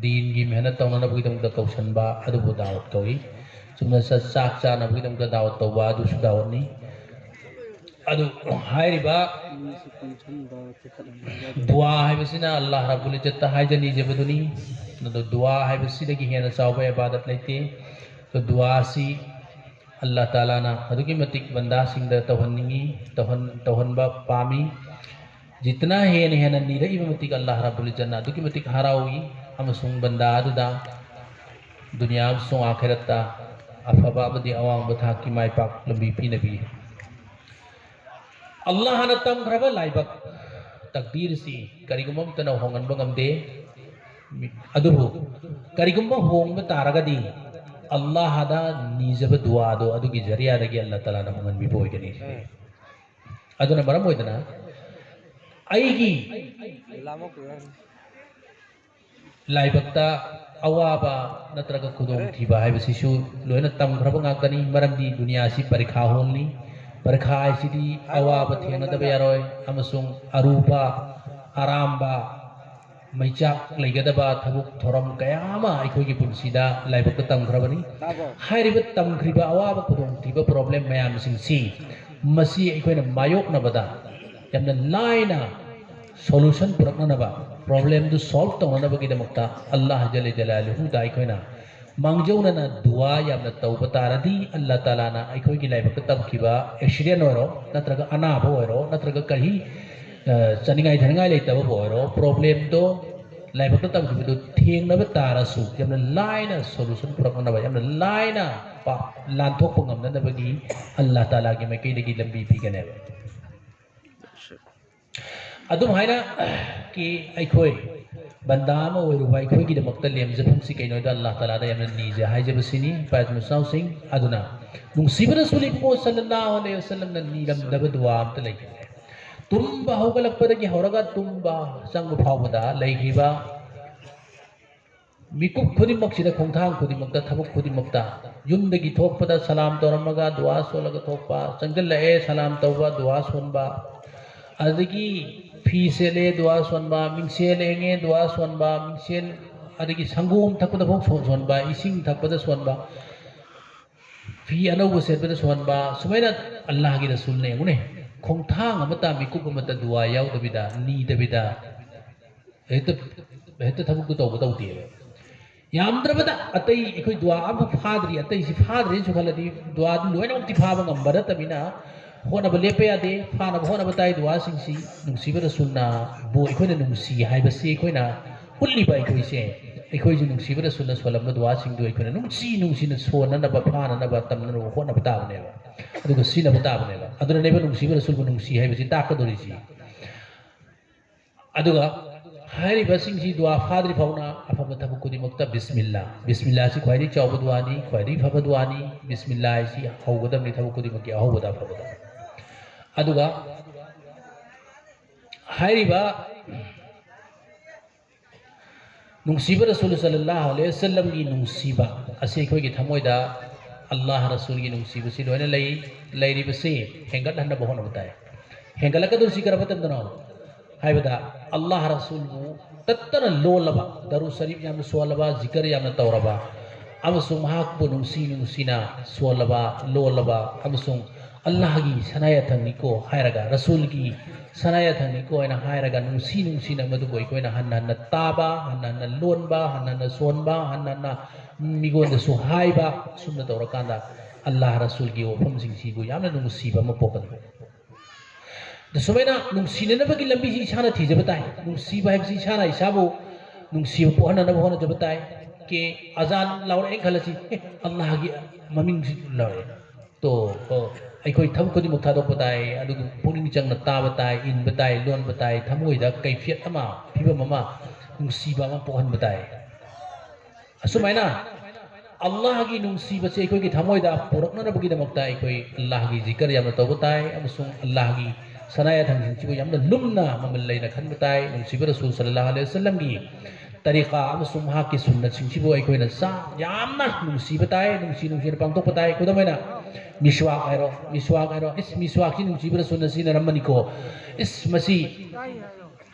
Speaker 1: din gi mehnat taunanabagidamukta kausanba adubu dawat kawi sumna sak chanabagidamukta dawat tauba adusu dawat ni adu hairiba dua haibasina Allah rabbul izzata haijani jebaduni nado dua haibasida gi hena chawba ibadat leite to dua si Allah Ta'ala na adugi matik banda singda tauhanba pami jitna hena nira iba matik Allah Rabbul Izzat na adugi matik harawi amasung banda aduda dunia amasung akhirat ta afaba abadi awang bathaki mai pak lambi pi nabi Allah hana tam khraba laibak takdir si karigumam tana hongan bangamde adubu karigumba hongba taragadi Allah hada nijaba dua do adugi jariya dagi Allah Ta'ala na hongan biboy gani aduna maram moidana aigi laibakta awaba natraga kudong thiba haibasisu loina tamkhraba ngakani maramdi dunia si parikha hongni parikha sidi awaba thengadaba yaroi amasung aruba aramba maijak laigadaba thabuk thoram kayama aikhogi punsida laibakta tamkhrabani hairiba tamkhriba awaba kudong thiba problem mayam singsi masi aikoina mayok nabada yamna laina solution puraknanaba problem du solve tawnabagidamakta Allah jalla jalaluhu da aikoina mangjawna dua yamna tawba taradi Allah Ta'ala na aikhogi laibakta tamkhiba accident oiro natraga anaba oiro natraga kari chaningai thaningai leitaba oiro problem do laibakta tamkhibidu thengnaba tarasu yamna laina solution puraknanaba yamna laina lanthokpa ngamnanabagi Allah Ta'ala gi maikaidagi lambi piganeba adum haina ki aikoi banda ma oiruba aikoi gi damakta lemjabum si kainoida Allah Ta'ala da yamna nije haijabasini paz musau sing aduna nungsiba rasuli ko sallallahu alaihi wasallam na niram daba dua amta lai tumba hogalakpadagi horaga tumba sangba phawada laigriba mikuk khudimmaksida khongthang khudimmakta thabuk khudimmakta yumdagi thokpada salam toramaga dua solaga thokpa changjalae salam tawba dua sonba adagi fi sele dua sonba mingsel enge dua sonba mingsel adagi sangum thakpada phok sonba ising thakpada sonba fi anau setpada sonba sumaina Allah gi rasul ne ngune khongthang amata mikuk amata dua yaw dabida ni dabida heta thabuk to tawti yamdrabada atai ikoi dua abu phadri atai si phadri su khaladi dua loina ukti phaba ngambara tabina hona ba lepe ade phana hona ba tai dua singsi nungsiba rasulna bo ikoina nungsi haibasi ikoina उल्लीबा अखोइसे अखोइजु नुंसीब रसूलना सोलम दुआसिंग दु अखोइना नुंसीना सोननबा फाननबा तमनबा होनबा ताबनेबा अदुगा सिनबा ताबनेबा अदुना नेबा नुंसीब रसूलबु नुंसी हाइबसि ताकदोरिसि अदुगा हाइरिबा सिंगसि दुआ फाद्रि fauna अफबा थबु कुदिमक्ता बिस्मिल्लाह बिस्मिल्लाह सि ख्वाइदि चाउबा दुआनि ख्वाइदि फबा दुआनि बिस्मिल्लाह सि हौगदमनि थबु कुदिमकि अहौबदा फबदा अदुगा हाइरिबा नुंसीबा रसूल सल्लल्लाहु अलैहि वसल्लम की नुंसीबा असे अखोइगी थमोइदा अल्लाह रसूल की नुंसीबा सि लोइना लैरिबसे हेंगत हन्ना बहोन बताए हेंगलकदुरसि करबतंदनो हाइबदा अल्लाह रसूल बु तत्तन लोलबा दरु शरीफ याम सोलबा जिकर याम तौरबा अमसुं महाकबु नुंसीना सोलबा लोलबा अमसुं अल्लाह की सनाया थंगनिको हायरगा रसूल की सनाया थंगनिको एना हायरगा नुंसीना मदुबो इकोइना हन्ना ताबा हन्ना लोनबा हन्ना सोनबा हन्ना मिगोन दसु हाइबा सुमना तौरकांदा अल्लाह रसूल की वफम सिंगसिबु यामना नुंसीबा मपोकन दसुमैना नुंसीननबगी लंबी सि इसाना थिजबताय नुंसीबा हाइबसि इसाना इसाबु नुंसीबु पोहननबो होना जबताय के अजान लाउर एंखलसि अल्लाह की ममिंग लाउर तो अखोई थम खुद मुक्तादोपताय अदुगु पुनिंग चंगना ताबताय इनबताय लोनबताय थमोइदा कैफियत अमा फिबम अमा नुंसीबा मा पोहनबताय असुमाइना अल्लाह की नुंसीबा से अखोई की थमोइदा पुरकननबगी दमक्ता अखोई अल्लाह की जिकर याम तौबताय अमसुं अल्लाह की सनाया थंगसिंचिबु यामना लुमना ममल लैना खनबताय नुंसीबा रसूल सल्लल्लाहु अलैहि वसल्लम की तरीका अमसुं महाकी सुन्नत सिंचिबु अखोइना सा यामना नुंसीबताय नुंसीना पांगतोपताय कुदमैना मिस्वाक हाइरो इस मिस्वाक की नुंसीबा रसूलना सिनरमनिको इस मसी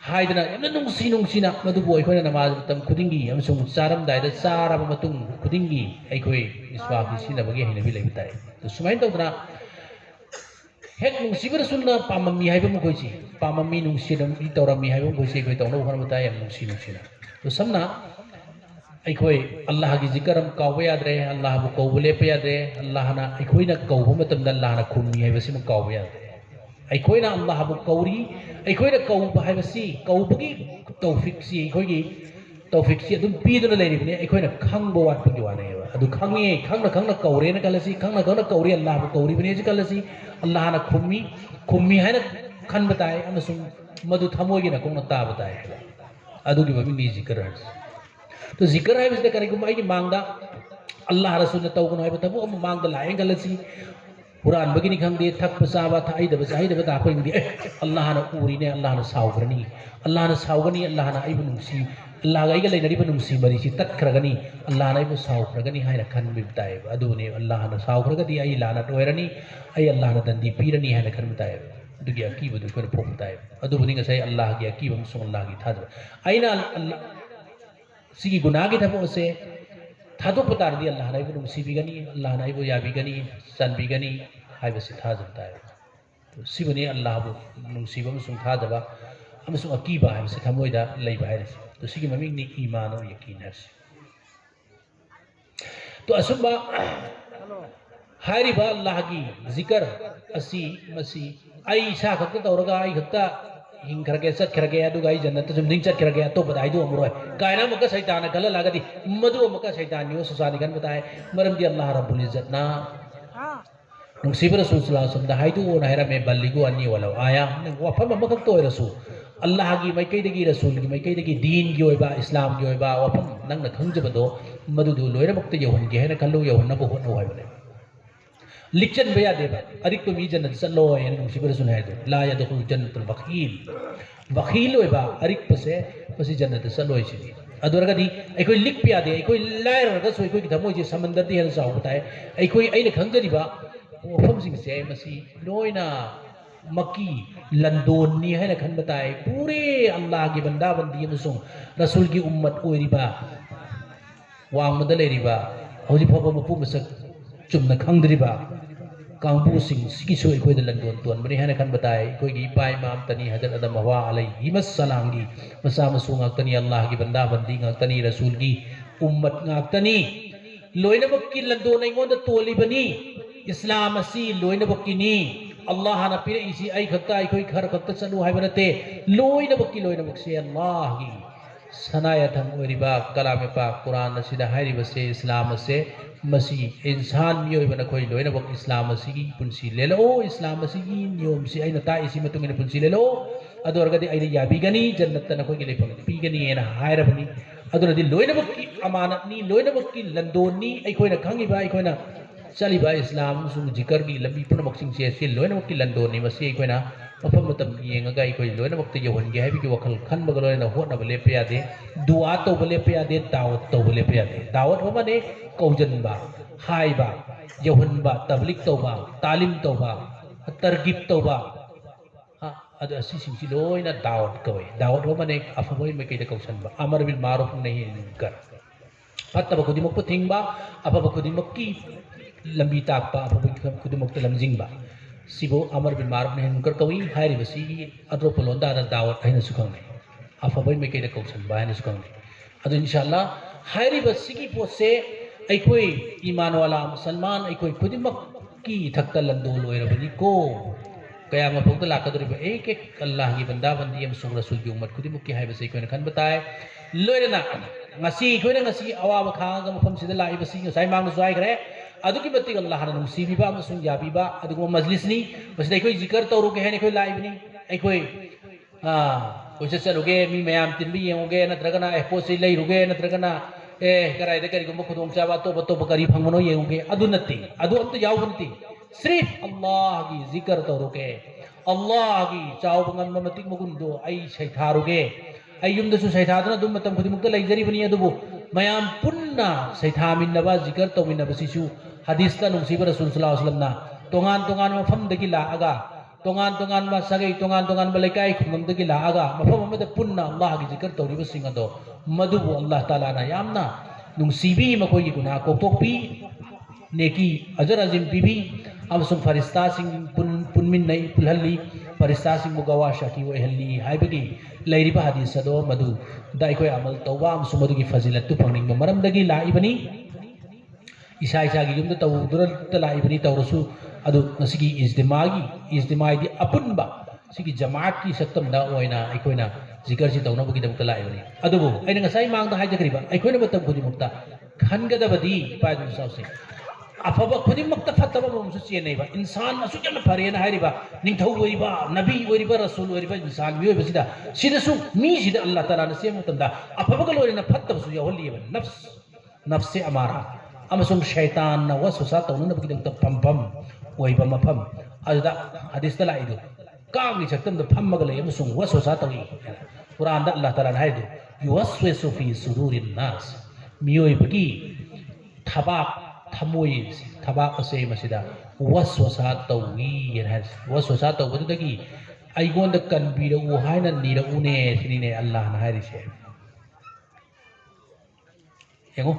Speaker 1: हाइदना यामना नुंसीना मदुबु अखोइना नमाज मतम खुदिंगी अमसुं चारमदायदा चारबा मतुंग खुदिंगी अखोइ मिस्वाक सिनबगी हैनबि लैबताय तो सुमाइन तौदना हेक नुंसीबा रसूलना पाममी हाइबा मखोइसि पाममी नुंसीदमि तौरमी हाइबा मखोइसि अखोइ तौनो खनबताय याम नुंसीना तो समना अखोई अल्लाह की जिक्र काउबा याद्रे अल्लाह बु कौब लेप याद्रे अल्लाह ना अखोइना कौब मतम अल्लाह ना खुमी हाइबसि म काउबा याद्रे अखोइना अल्लाह बु कौरी अखोइना कौब हाइबसि कौबगी तौफिक सि अदुम पीदुना लैरिबने अखोइना खंगबो वाटपगी वानेबा अदु खंगना कौरेना कलसि खंगना कौरी अल्लाह बु कौरी बने जि कलसि अल्लाह ना खुमी हाइना खनबताय अमसुं मदु थमोगिना कोना ताबताय अदुगी ममिंग जिक्र तो जिक्र है इसने करेगुम आई मांगदा अल्लाह रसूल ने तौगन है तबु हम मांगदा लाए गलसी कुरान बगिनी खंगदे थक पसाबा था आई दबा ता कोई दी अल्लाह ने उरी ने अल्लाह ने सावगनी अल्लाह ने आइबु नुंसी अल्लाह गाइगा लेनरिबु नुंसी मरिसि तत्खरगनी अल्लाह ने आइबु सावखरगनी हाइना खनबिताय अदुने अल्लाह ने सावखरगदी आई लाना टोयरनी आई अल्लाह ने दंदी पीरनी हाइना खनबिताय दुगी अकीबदु कोन फोमताय अदुबुनि गसाई अल्लाह की अकीबम सुन अल्लाह की थाद आइना सिगी गुनाह की थपो से थादो पतार दी अल्लाह नाइबु नुंसीबिगनी अल्लाह नाइबु याबिगनी सनबिगनी हाइबसि थाजबता है तो सिबनि अल्लाह बु नुंसीबम सुन थादबा अमसु अकीबा हाइबसि थमोइदा लैबा हाइरसि तो सिगी ममिंग नि ईमान और यकीन हरसि तो असुबा हाइरिबा अल्लाह की जिक्र असि मसी आई सा खत तौरगा आई खत्ता हिंखरगे चटखरगे अदुगा जन्नत जुमदिंग चटखरगे तो बदाई दो अमरोय कायना मका शैतान कल लागदी मदु मका शैतान यो सुसानि गन बताए मरमदी अल्लाह रब्बुल इज्जत ना नुंसीब रसूल सल्लल्लाहु अलैहि वसल्लम हाइदु ओ नायरा में बल्लिगु अन्नी वाला आया वफम मकक तो रसूल अल्लाह की मैकैदगी रसूल की मैकैदगी दीन की ओइबा इस्लाम की ओइबा वफम नंगना खंजबदो मदुदु लोयरमक्ते यौहनगे हेना कल्लो यौहनबो होनो हाइबने लिखन भैया देवा अरिक तो मी जन्नत चलो यानी नुंसीब रसूल है तो ला यदखुल जन्नतुल वकील होइबा अरिक पसे पसी जन्नत चलो इसी अदुरगदी अखोई लिख पिया दे अखोई लायरगा सो अखोई धमोइ जे समंदर दी हेन साउ बताए अखोई अइने खंगजरिबा वफम सिंग से मसी लोइना मक्की लंदोनी है खन बताए पूरे अल्लाह की बंदा बंदी अमसुं रसूल की उम्मत ओइरिबा वांगमदा लेरिबा हौजि फबा मपु मसक चुमना खंगद्रिबा कांबू सिंह सिकिसो अखोई द लंदोन तोन बने है खन बताए अखोई की पाई माम तनी हजरत अदम हवा अलैहि मस्सलाम की मसा मसु ngakतनी अल्लाह की बंदा बंदी ngakतनी रसूल की उम्मत ngakतनी लोइनबक की लंदोन इंगोंद तोलिबनी इस्लाम असी लोइनबक की नी अल्लाह ना पिरे इसी आई खत्ता अखोई खर खत्ता चलु हाइबनते लोइनबक से अल्लाह की सनायाथम ओरिबा कलामेपा कुरान असिदा हाइरिबसे इस्लाम से मसी इंसान मियोइबना खोइ लोइनबक इस्लाम असिगी पुंसी लेलो इस्लाम असिगी नियम से आइना ताइसि मतुंगिना पुंसी लेलो अदोरगदि आइना याबिगनी जन्नतना खोइ लेफम पीगनी एना हाइरबनी अदोरदि लोइनबक की अमानत नि लोइनबक की लंदोनी अइखोइना खंगिबा अइखोइना चलिबा इस्लाम सुंग जिकर की लंबी पुनमक सिंसे से लोइनबक की लंदोनी मसी अइखोइना मफम मतम येंगा अइखोइ लोइनबक ते यौहनगे हाइबिगी वखल खनबग लोइना होटनब लेपे यादे दुआ तौब लेपे यादे दावत तौब लेपे यादे दावत होमाने कौजनबा हाइबा यौहनबा तबलिक तौबा तालिम तौबा तरगिब तौबा अद असि सिंसी लोइना दावत कवे दावत होमाने अफबोय मेकैदा कौसनबा अमर बिल मारूफ नहीं कर फत्तब खुदिमक पुथिंगबा अफब खुदिमक की लंबी ताकपा अफब खुदिमक लमजिंगबा सिबो अमर बिल मारूफ नहीं कर कवी हाइरिबसी अद्रोपलोंदा दावत हैना सुखंगने अफबोय मेकैदा कौसनबा हैना सुखंगने अदु इंशाअल्लाह हाइरिबसी की पोसे अइखोइ ईमान वाला मुसलमान अइखोइ खुदिमक की थक्ता लंदोल ओइरबनी को कया मफौदा लाकदोरिबा एक एक अल्लाह की बंदा बंदी अमसुंग रसूल की उम्मत खुदिमक की हाइबसे अइखोइना खन बताए लोइरना ngasi अइखोइना ngasi अवाब खांगा मफम सिदा लाइबसी ngसाइ मांगनु जायग्रे अदुकी मतिक अल्लाहना नुसीबिबा अमसुंग याबिबा अदुगो मजलिसनी बसिदा अइखोइ जिकर तौरुगे हेन अइखोइ लाइबनी अइखोइ कोइसे चलुगे मी मयाम तिनबी येंगोगे नत्रगना एपोसि लैरुगे नत्रगना कराइदे करिगुम्बा खुदोंग चाबा तो करी फंगमनो येंगोगे अदु नत्ति अदु अम्त यावब नत्ति सिर्फ अल्लाह की जिकर तौरुगे अल्लाह की चावबंगम मतिक मगुंदो आई सैथारुगे आई युमदसु सैथादना दुम मतम खुदिमुक्ता लैजरिबनी अदुबो मयाम पुन्ना सैथामिन्नबा जिकर तौमिन्नबसिसु हदीसता नुंसीबा रसूल सल्लल्लाहु अलैहि वसल्लमना तोंगान तोंगान मफमदगी लाआगा तोंगान तोंगान मा सगै तोंगान तोंगान बलैकाई खुमंदगी लाआगा मफम अमदा पुन्ना अल्लाह की जिकर तौरिबा सिंगदो मधुबु अल्लाह ताला ना यामना नुंसीबी मखोई गुना कोक्तोकपी नेकी अजर अजिम पीबी अमसुंग फरिस्ता सिंग पुनमिन नै पुलहल्ली फरिस्ता सिंग गवा शाकी ओइहल्ली हाइबगी लैरिबा हदीस अदो मधु दाइखोय अमल तौबा अमसुंग मधुगी फजिलत तु फंगनिंग मरमदगी लाइबनी इसा इसा की युमदा तौदुरत लाइबनी तौरसु अदु नसिगी इज्तिमागी अपुनबा सिगी जमात की सक्तमदा ओइना अइखोइना जिकर सि तौनबगी दमता लाइबनी अदुबो आइना ngसाइ मांगदा हाइजगरिबा अइखोइना मतम खुदिमुक्ता खनगदबदी पाइदु साउसे अफब खुदिमुक्ता फतबा ममसु चेनैबा इंसान असुजन फरेना हाइरिबा निंथौ ओइबा नबी ओइबा रसूल ओइबा इंसान मियो बसिदा सिदसु मी सिदा अल्लाह ताला न सेम मतमदा अफबगा लोइना फतबसु यहलिबा नफ्स से अमारा अमसुंग शैतान न वसवसा तौनबगी दमता फमफम ओइबा मफम अदा हदीसता लाइदु कांगी सक्तमदा फममगा लय अमसुंग वसवसा तौई कुरान दा अल्लाह ताला हाइदु युवस्विसु फी सुरूरिन नास मियोइबगी थबाक थमोई थबाक असे मसिदा वसवसा तौई वसवसा तौबदगी अइगोंद कनबीरउ हाइना नीरउने सिनिने अल्लाह ना हाइरिसे यंगो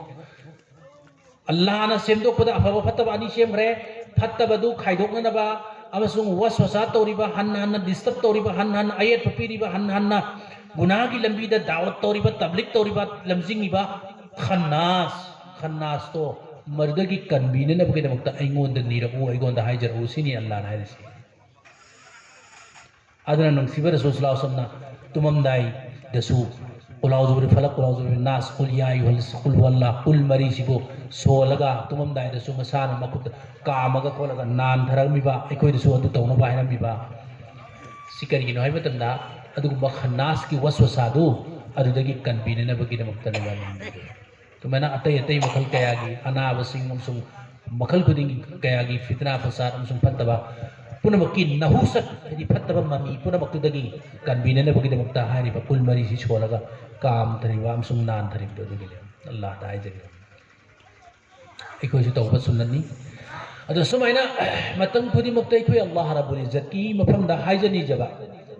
Speaker 1: अल्लाह ना सेमदोकपदा अफब फतब अनि सेमग्रे फतबदु खाइदोकनबा अमसुंग वसवसा तौरिबा हन्न डिस्टर्ब तौरिबा हन्न आयत पपीरिबा हन्न गुनाह की लंबी दा दावत तौरिबा तबलीग तौरिबा लमजिंगिबा खन्नास तो मर्द की कन्वीने न बगे दमक्ता अइगोंद नीरउ अइगोंद हाइजरउ सिनी अल्लाह ना हाइरिसे अदना नंसिबा रसूल सल्लल्लाहु अलैहि वसल्लम तुममदाई दसु कुलाउजुबिर फलक कुलाउजुबिर नास कुल या अय्युहल कुल वल्लाह कुल मरीसिबो सोलगा तुममदाई दसु मसाना मकुत कामगा कोलगा नान धरमिबा अइखोइ दसु अदु तौना बाहिरमिबा सिकरिगिनो हाइबा तंदा अदुगुबा खन्नास की वसवसादु अदुदगी कन्वीने न बगे दमक्ता नबानी तो मैंने अतई अतई मखल कयागी अनाबसिंग अमसुंग मखल खुदिंगी कयागी फितना फसाद अमसुंग फतबा पुनमकी नहुसत हदि फतबा ममी पुनमक्तुदगी कन्वीने न बगे दमक्ता हारिबा कुल मरी सि छोलगा काम धरिबा अमसुंग नान धरिबदो दुगी अल्लाह ताई जगे अइखोइ तौबा सुन्ननी अदो सुमाइना मतम खुदिमक्ता अइखोइ अल्लाह रब्बुल इज्जत की मफमदा हाइजनी जबा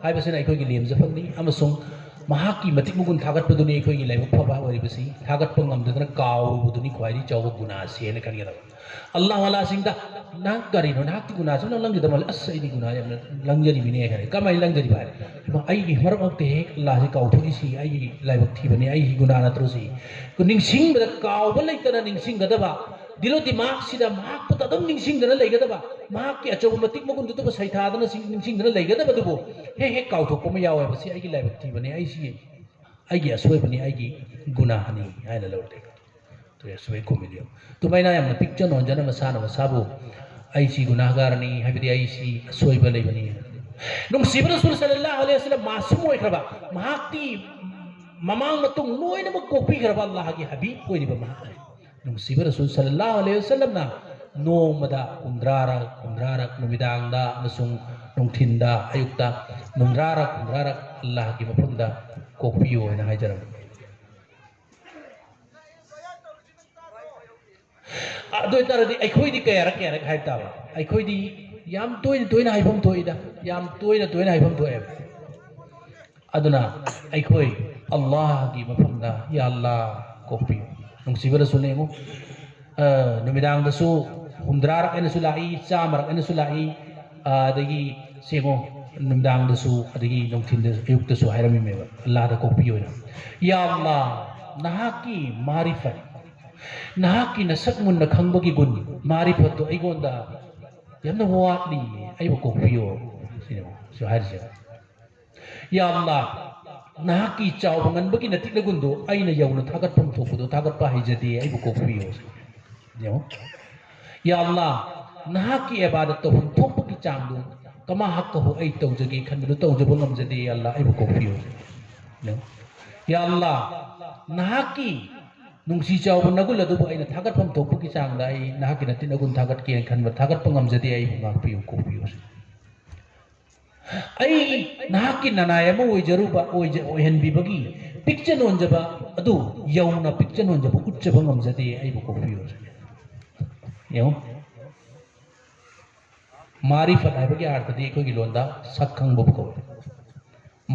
Speaker 1: हाइबसिना अइखोइ लेमजफंगनी अमसुंग महाकी मतिक मुगुन थागतपदुनी अइखोइ लाइबक फबा ओरिबसि थागतप ngamdadana काउबुदुनी ख्वाइदि चाव गुना सेन खनगदा अल्लाह वाला सिंगदा ना करिनो ना की गुना सम लंग दमल अस इदि गुना यम लंगजरि बिने खरे कमाइ लंगजरि बाय आई गी मरमते अल्लाह से काउथोगी सी आई लाइबक थीबने आई गुना नत्रोसी कु निंगसिंग बद काउब लैतना निंगसिंग गदबा दिलो दिमाग सिदा माक पता दम निंगसिंग दना लैगदबा माक की अचो मतिक मगुन दुतो सैथादना निंगसिंग दना लैगदबा दुबो हे काउथोक पम यावे बसी आई लाइबक थीबने आई सी ꯑꯩꯒꯤ ꯑꯁꯣꯏꯕꯅꯤ ꯑꯩꯒꯤ ꯒꯨꯅꯥꯍꯅꯤ ꯍꯥꯏꯅ ꯂꯧꯔꯦ तो असोई को मिलियो तो मैं ना यमन पिक्चर नॉन जना मसाना मसाबो ऐसी गुनाहगारनी है बिदी ऐसी असोई बले बनी नुम सिबर रसूल सल्लल्लाहु अलैहि वसल्लम मासूम होय खरबा महाक्ति ममांग मतुंग नोय नम कोपी खरबा अल्लाह की हबीब कोई नि बमा नुम सिबर रसूल सल्लल्लाहु अलैहि वसल्लम ना नोमदा उंद्रारा नुमिदांगदा नसुंग नुंथिंदा अयुक्ता नुंद्रारा अल्लाह की मफुंदा कोपियो ना हाजरम अदोय तरदी अखोयदी कयारक हाय ताबा अखोयदी याम तोयना हायफम थोइदा याम तोयना हायफम थोए अदुना अखोय अल्लाह की मफमदा या अल्लाह कोपी नुंसिबर सुनेमो नुमिदांग दसु हुमद्रार एनसु लाई चामर एनसु लाई अदगी सेमो नुमिदांग दसु अदगी नुंथिन अयुक्त दसु हायरमी मेबा अल्लाह दा कोपी होना या अल्लाह नहाकी मारिफत नहाकी नसक मुन्न खंबगी गुण मारिफत तो अइगोंदा यमना वाटली अइबो कोपियो सिनो सो हारजे या अल्लाह नहाकी चाव बंगनबगी नतिक गुंदो अइना यौना थागत पम थोपदो थागत पा हाइजदे अइबो कोपियो यो या अल्लाह नहाकी इबादत तो हम थोपगी चांगदो कमा हक हो अइ तौजगे खनबदो तौजबो ngमजदे अल्लाह अइबो कोपियो नो या अल्लाह नहाकी नुंसी चाव नगुल अदुबो अइना थागतफम थोपकी चांगदा अइ नहाकी नति नगुन थागत के खनबा थागत पंगमजदे अइ मापियो कोपियो अइ नहाकी ननायम ओइजरुबा ओइहनबिबगी पिक्चर नोंजबा अदु यौना पिक्चर नोंजबा उच्चबा ngमजदे अइ कोपियो यो मारिफत हाइबगी अर्थदि अखोगी लोंदा सखंगबो को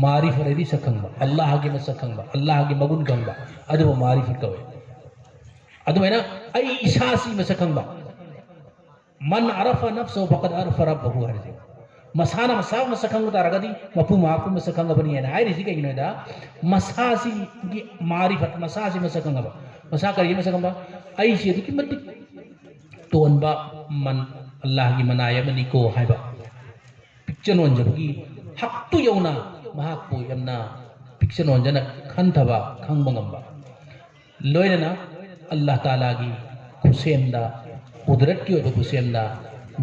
Speaker 1: मारिफत है सखंगबा अल्लाह की मसखंगबा अल्लाह की मगुन गंगबा अदुबो मारिफत कवे अदुमेना अइ इसासी मसखंगबा मन अरफा नफ्सो फकद अरफा रब्बहु हरजे मसाना मसा मसखंग तारगदी मपु मापु मसखंग बनी है हाइरिसि कइनोदा मसासी की मारिफत मसासी मसखंगबा मसा करिए मसखंगबा अइ से की मति तोनबा मन अल्लाह की मनायमनि को हाइबा पिक्चर नोंजबगी हक्तु यौना महाकु यमना पिक्चर नोंजना खनथबा खंगबंगबा लोयना अल्लाह ताला की खुसेमदा कुदरत की ओबा खुसेमदा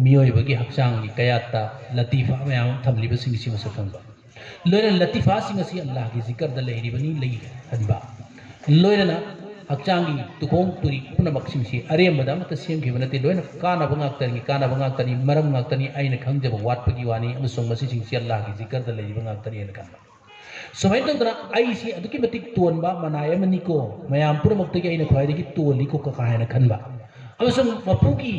Speaker 1: मियोयबगी हक्सांगी कयाता लतीफा मयाम थमलिबा सिंगसी मसखंगबा लोयना लतीफा सिंगसी अल्लाह की जिक्र द लेहिबनी लई हनबा लोयना हक्सांगी तुकोंग तुरी पुनमक सिंगसी अरेमदा मत सेमखिबनते लोयना काना बंगाक्तनी मरम गाक्तनी आइना खंगजब वाटपगी वानी अमसोंग मसी सिंगसी अल्लाह की जिक्र द लेहिबा गाक्तनी एन काना समय तौदना अइसी अदुकी मतिक तोनबा मनायमनि को मयाम पुरमक्तगी आइना ख्वाइदगी तोली को कहायना खनबा अमसोंग मपुकी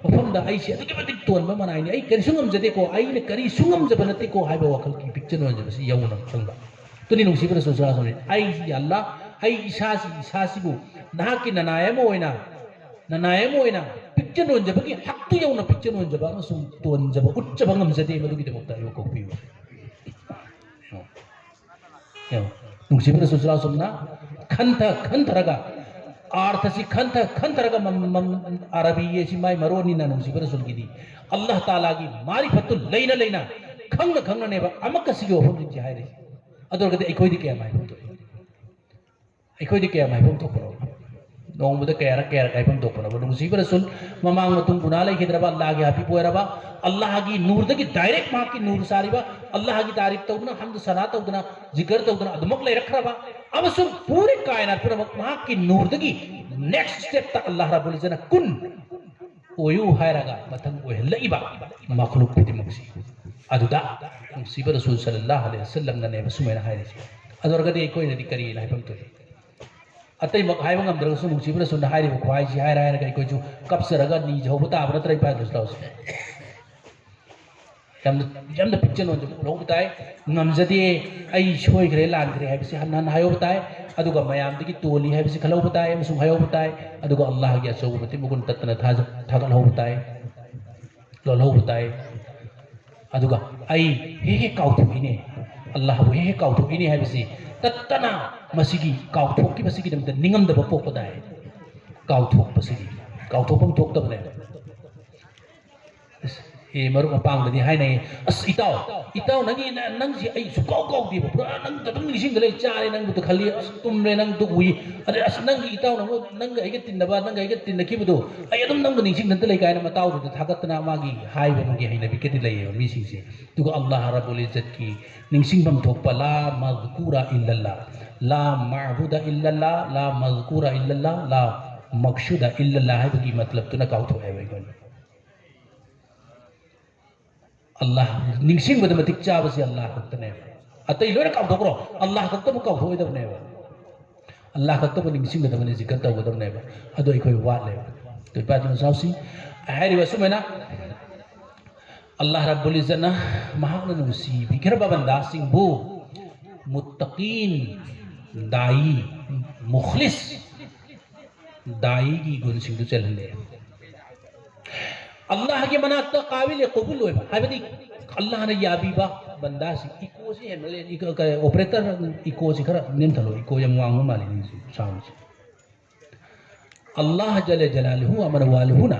Speaker 1: मफमदा अइसी अदुकी मतिक तोनबा मनायनि अइ करि सुंगमजदे को आइना करि सुंगमजबनते को हाइबा वखल की पिक्चर नोंजबसी यौना खंगबा तुनि नुंसिबर सोसरा सोने अइ अल्लाह अइ इसासीबु नहाकी ननायम ओइना पिक्चर नोंजबगी हक्तु यौना पिक्चर नोंजबा अमसोंग तोनजबा उच्चबा ngमजदे मदुगी दमक्ता यो कोपियो नुंसिबर सोसरा सोमना खंथरगा आर्थसी खंथरगा अरबी ये सी माय मरोनिना नुंसिबर सोलगिदी अल्लाह ताला की मारिफतु लेना खंगना नेबा अमकसी यो होमजि हाइरे अदरगदे अखोइदि के माय होतो अखोइदि के माय होतो परो नोंबद कयार काइफम तो परो नुंसिबर सोल ममांग मतुंग गुना लेखिद्रबा अल्लाह की हापी पोयरबा अल्लाह की नूर दगी डायरेक्ट मा की नूर सारीबा अल्लाह की तारीफ तौदना हमद सना तौदना जिक्र तौदना अदमक ले रखरबा अमसुम पूरे कायनात पुरमक मा की नूर दगी नेक्स्ट स्टेप तक अल्लाह रब्बुल इज्जत कुन ओयु हायरगा मतंग ओहलइबा मखलूक खुदिमक्सी अदुदा नुंसिबर रसूल सल्लल्लाहु अलैहि वसल्लम ने सुमेना हायरिसी अदरगदे कोइनदि करी लाइफम तो अतई मक हाइबा ngमद्रगसु नुंसिबर रसूल हायरिबो ख्वाइसी हायरा कोइजु कपसरगा नी जौबो ताबरा त्रइ पाय दसलाउस जमद पिक्चर नोंजब लो बताए ngमजदे अइ सोइग्रे लानग्रे हाइबसे हनन हायो बताए अदुगा मयामदगी तोली हाइबसे खलो बताए मसु हायो बताए अदुगा अल्लाह की असौबति मुगुन तत्तना थागल हो बताए लो बताए अदुगा अइ हे काउथुइने अल्लाह वो हे काउथुइने हाइबसे तत्तना मसिगी काउथोकी मसिगी दमद निंगमदब पोपदाए काउथोक मसिगी काउथोपम थोकतबने मरुक मपांगदि हाइनै अस इताउ नंगी आई सुकाउ काउदि पुरा नंग तदम निसिंग ले चारे नंग तो खली अस तुमले नंग तो उई अरे अस नंगी इताउ नंग आइगे तिन्नबा नंग आइगे तिन्नखिबदो आई अदम नंग निसिंग नंत ले कायना मताउ दु थागतना मागी हाइबे मगी हाइना बिकेति लैये मिसिंगसे तुगो अल्लाह रब्बुल इज्जत की निसिंग बम थोकपा ला मज़कुरा इल्लल्लाह ला माबूदा इल्लल्लाह ला मज़कुरा इल्लल्लाह ला मकसूदा इल्लल्लाह हाइबगी मतलब तुना काउथो है वैगन अल्लाह निसिंग बद मतिक चाबसे अल्लाह खक्तने अतै लोरा काउथोक्रो अल्लाह खक्तबो काउथोइदबने अल्लाह खक्तबो निसिंग बदबने जिकर तौगदबने अदो इखोइ वाले तो पाजन साउसी हाइरि वसुमेना अल्लाह रब्बुल इज्जतना महान नुसी बिखर बंदा सिंबु मुत्तकीन दाई मुखलिस दाई की गुण सिंह चलने अल्लाह के मनात काबिल कबूल होय हाबदी अल्लाह ने याबीबा बंदा से इको से हेमले इको ऑपरेटर इको से खरा निम थलो इको यम वांग माली नि साउंड अल्लाह जल जलालहु अमर वालहुना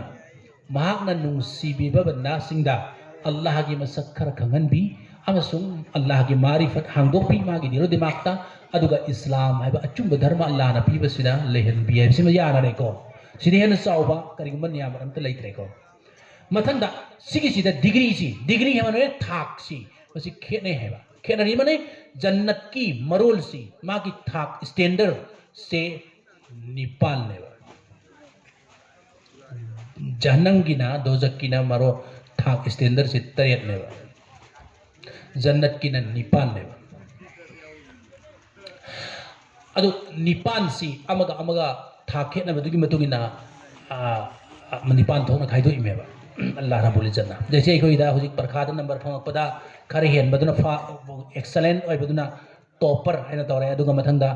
Speaker 1: महान नुसीबीबा बंदा सिंदा अल्लाह की मसक खर खंगन भी अमसुंग अल्लाह की मारिफत हांगदोपी मागी दिरो दिमागता अदुगा इस्लाम है अचुंब धर्म अल्लाह न पीबसिना लेहन बी है सिम याना रेको सिदे हेन साउबा करिगमन याम अंत लैत्रेको मथंदा सिगिसिदा डिग्री है मने थाक सी मसी खेने हेबा खेनरी मने जन्नत की मरोल सी मा की थाक स्टैंडर्ड से निपाल नेबा जहन्नम की ना दोजक की ना मरो थाक स्टैंडर्ड से तरेत नेबा जन्नत की ना निपाल नेबा अदो निपान सी अमगा थाखेत ना बदुगी मतुगिना निपान थोना खाइदो इमेबा अल्लाह रब्बुल इज्जतना जैसे इकोइदा हुजिक परखाद नंबर फंगपदा खरे हेन बदुना एक्सलेंट ओय बदुना टॉपर हैना तौरे अदुगा मथंदा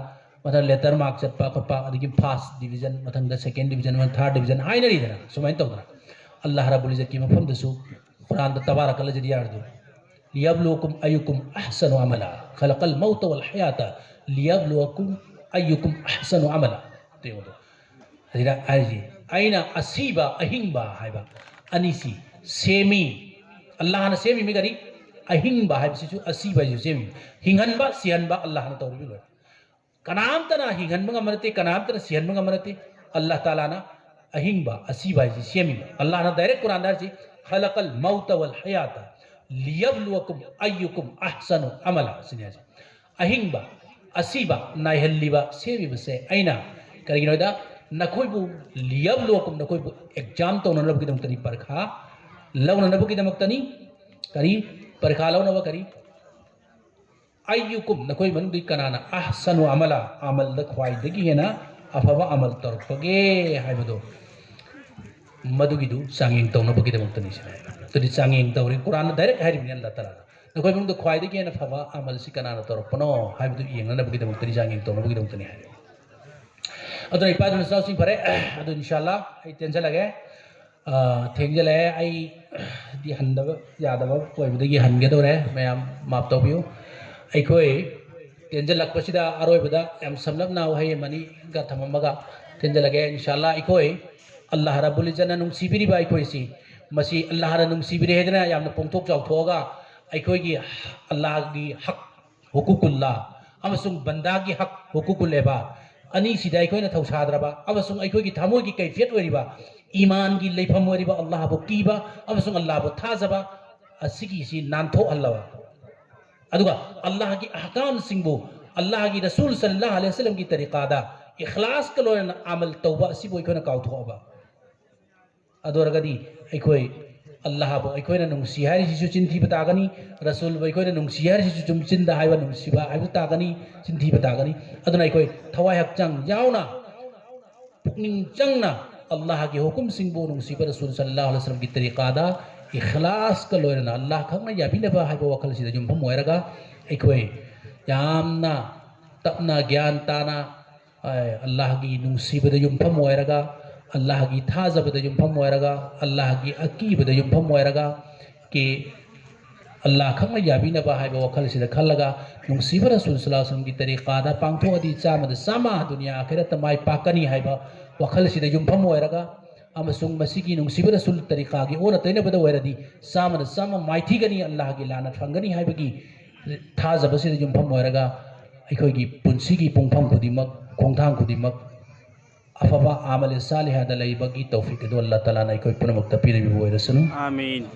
Speaker 1: मथन लेटर मार्क चटपा खपा अदुगी फर्स्ट डिवीजन मथंदा सेकंड डिवीजन वन थर्ड डिवीजन हाइना रिदना सुमाइन तौदना अल्लाह रब्बुल इज्जत की मफम दसु कुरान द तबारक अल्लाह जदी यारदु लियब्लुकुम अय्युकुम अहसनु अमला खलकल मौत वल हयात लियब्लुकुम अय्युकुम अहसनु अमला तेगो हदिरा आइजी आइना असीबा अहिंबा हाइबा अनिसी सेमी अल्लाह ने सेमी में गरी अहिंबा हाइबसिसु असीबा जु सेमी हिंगनबा सिहनबा अल्लाह ने तौरबि लो कनाम तना हिंगनबा मरते कनाम तना सिहनबा मरते अल्लाह ताला ना अहिंबा असीबा जि सेमी अल्लाह ने डायरेक्ट कुरान दार जी खलकल मौत वल हयात लियब्लुकुम अय्युकुम अहसनु अमला सिनिया जी अहिंबा असीबा नाइहल्लिबा सेमी बसे आइना करिगिनोदा नखोइबु लियब्लुकुम नखोइबु एग्जाम तौननबगी दमतनी परखा लौननबगी दमतनी करी परखा लौनब करी अय्युकुम नखोइ मनुदी कनाना अहसनु अमला अमल द ख्वाइदगी हेना अफबा अमल तरपगे हाइबदो मदुगिदु सांगिंग तौनबगी दमतनी से तदि सांगिंग तौरि कुरान डायरेक्ट हाइरिबिन अल्लाह ताला नखोइ मनुद ख्वाइदगी हेना फबा अमल सि कनाना तरपनो हाइबदु येंगनबगी दमतनी सांगिंग तौनबगी दमतनी हाइ अदो इपादन साउसिंग फरे अदो इंशाल्लाह आई टेंशन लगे थेंजले आई दि हंदब यादब कोइबदगी हनगे दोरे मयाम माप तौबियो अइखोइ टेंजल लकपसिदा अरोइबदा याम समलब नाव है मनी गा थममगा टेंजल लगे इंशाल्लाह अइखोइ अल्लाह रब्बुल इज्जतना नुंसीबिरिबा अइखोइ सी मसी अल्लाह रा नुंसीबिरे हेदना याम पोंथोक चाउथोगा अइखोइगी अल्लाह की हक हुकुकुल्लाह अमसुंग बंदा की हक हुकुकुलेबा अनि सिदा अइखोइना थौसाद्रबा अमसुंग अइखोइगी थामोइगी कैफियत ओरिबा ईमान की लेफम ओरिबा अल्लाह बो कीबा अमसुंग अल्लाह बो थाजबा असिगी सि नानथो अल्लाह अदुगा अल्लाह की अहकाम सिंबो अल्लाह की रसूल सल्लल्लाहु अलैहि वसल्लम की तरीकादा इखलास कलोन अमल तौबा सिबो अइखोइना काउथोबा अदोरगदी अइखोइ अल्लाह बो अइखोइना नुंसी हारि सिसु चिंथि बतागनी रसूल बो अइखोइना नुंसी हारि सिसु चुम चिंदा हाइबा नुंसीबा हाइबु तागनी चिंथि बतागनी अदुना अइखोइ थवाइ हकचंग यावना पुकनिंग चंगना अल्लाह के हुकुम सिंबो नुंसीबा रसूल सल्लल्लाहु अलैहि वसल्लम की तरीकादा इखलास कलोना अल्लाह खंगना याबिनबा हाइबो वखल सिदा जुमफम ओइरगा अइखोइ यामना तपना ज्ञान ताना अल्लाह की नुंसीबदा जुमफम ओइरगा अल्लाह की थाजबदा जुमफम ओइरगा अल्लाह की अकीबदा जुमफम ओइरगा के अल्लाह खंगना याबिनबा हाइबो वखल सिदा खलगा नुंसीबा रसूल सल्लल्लाहु अलैहि वसल्लम की तरीकादा पांगथोदी चामद सामा दुनिया आखिरत माय पाकनी हाइबा वखल सिदा जुमफम ओइरगा अमसुंग मसीगी नुंगसिब रसूल तरीका की ओना तैना बदा वैरदी सामना सामा माइथीगनी अल्लाह की लानत फंगनी हाइबगी थाजबसे युमफम वैरगा अखोगी पुंसीगी पुंफम खुदिमक खोंथांग खुदिमक अफबा आमल सालिहा दा लैबगी तौफीक दो अल्लाह ताला ना अखोई पुनमक तपीरबी वैरसनु
Speaker 3: आमीन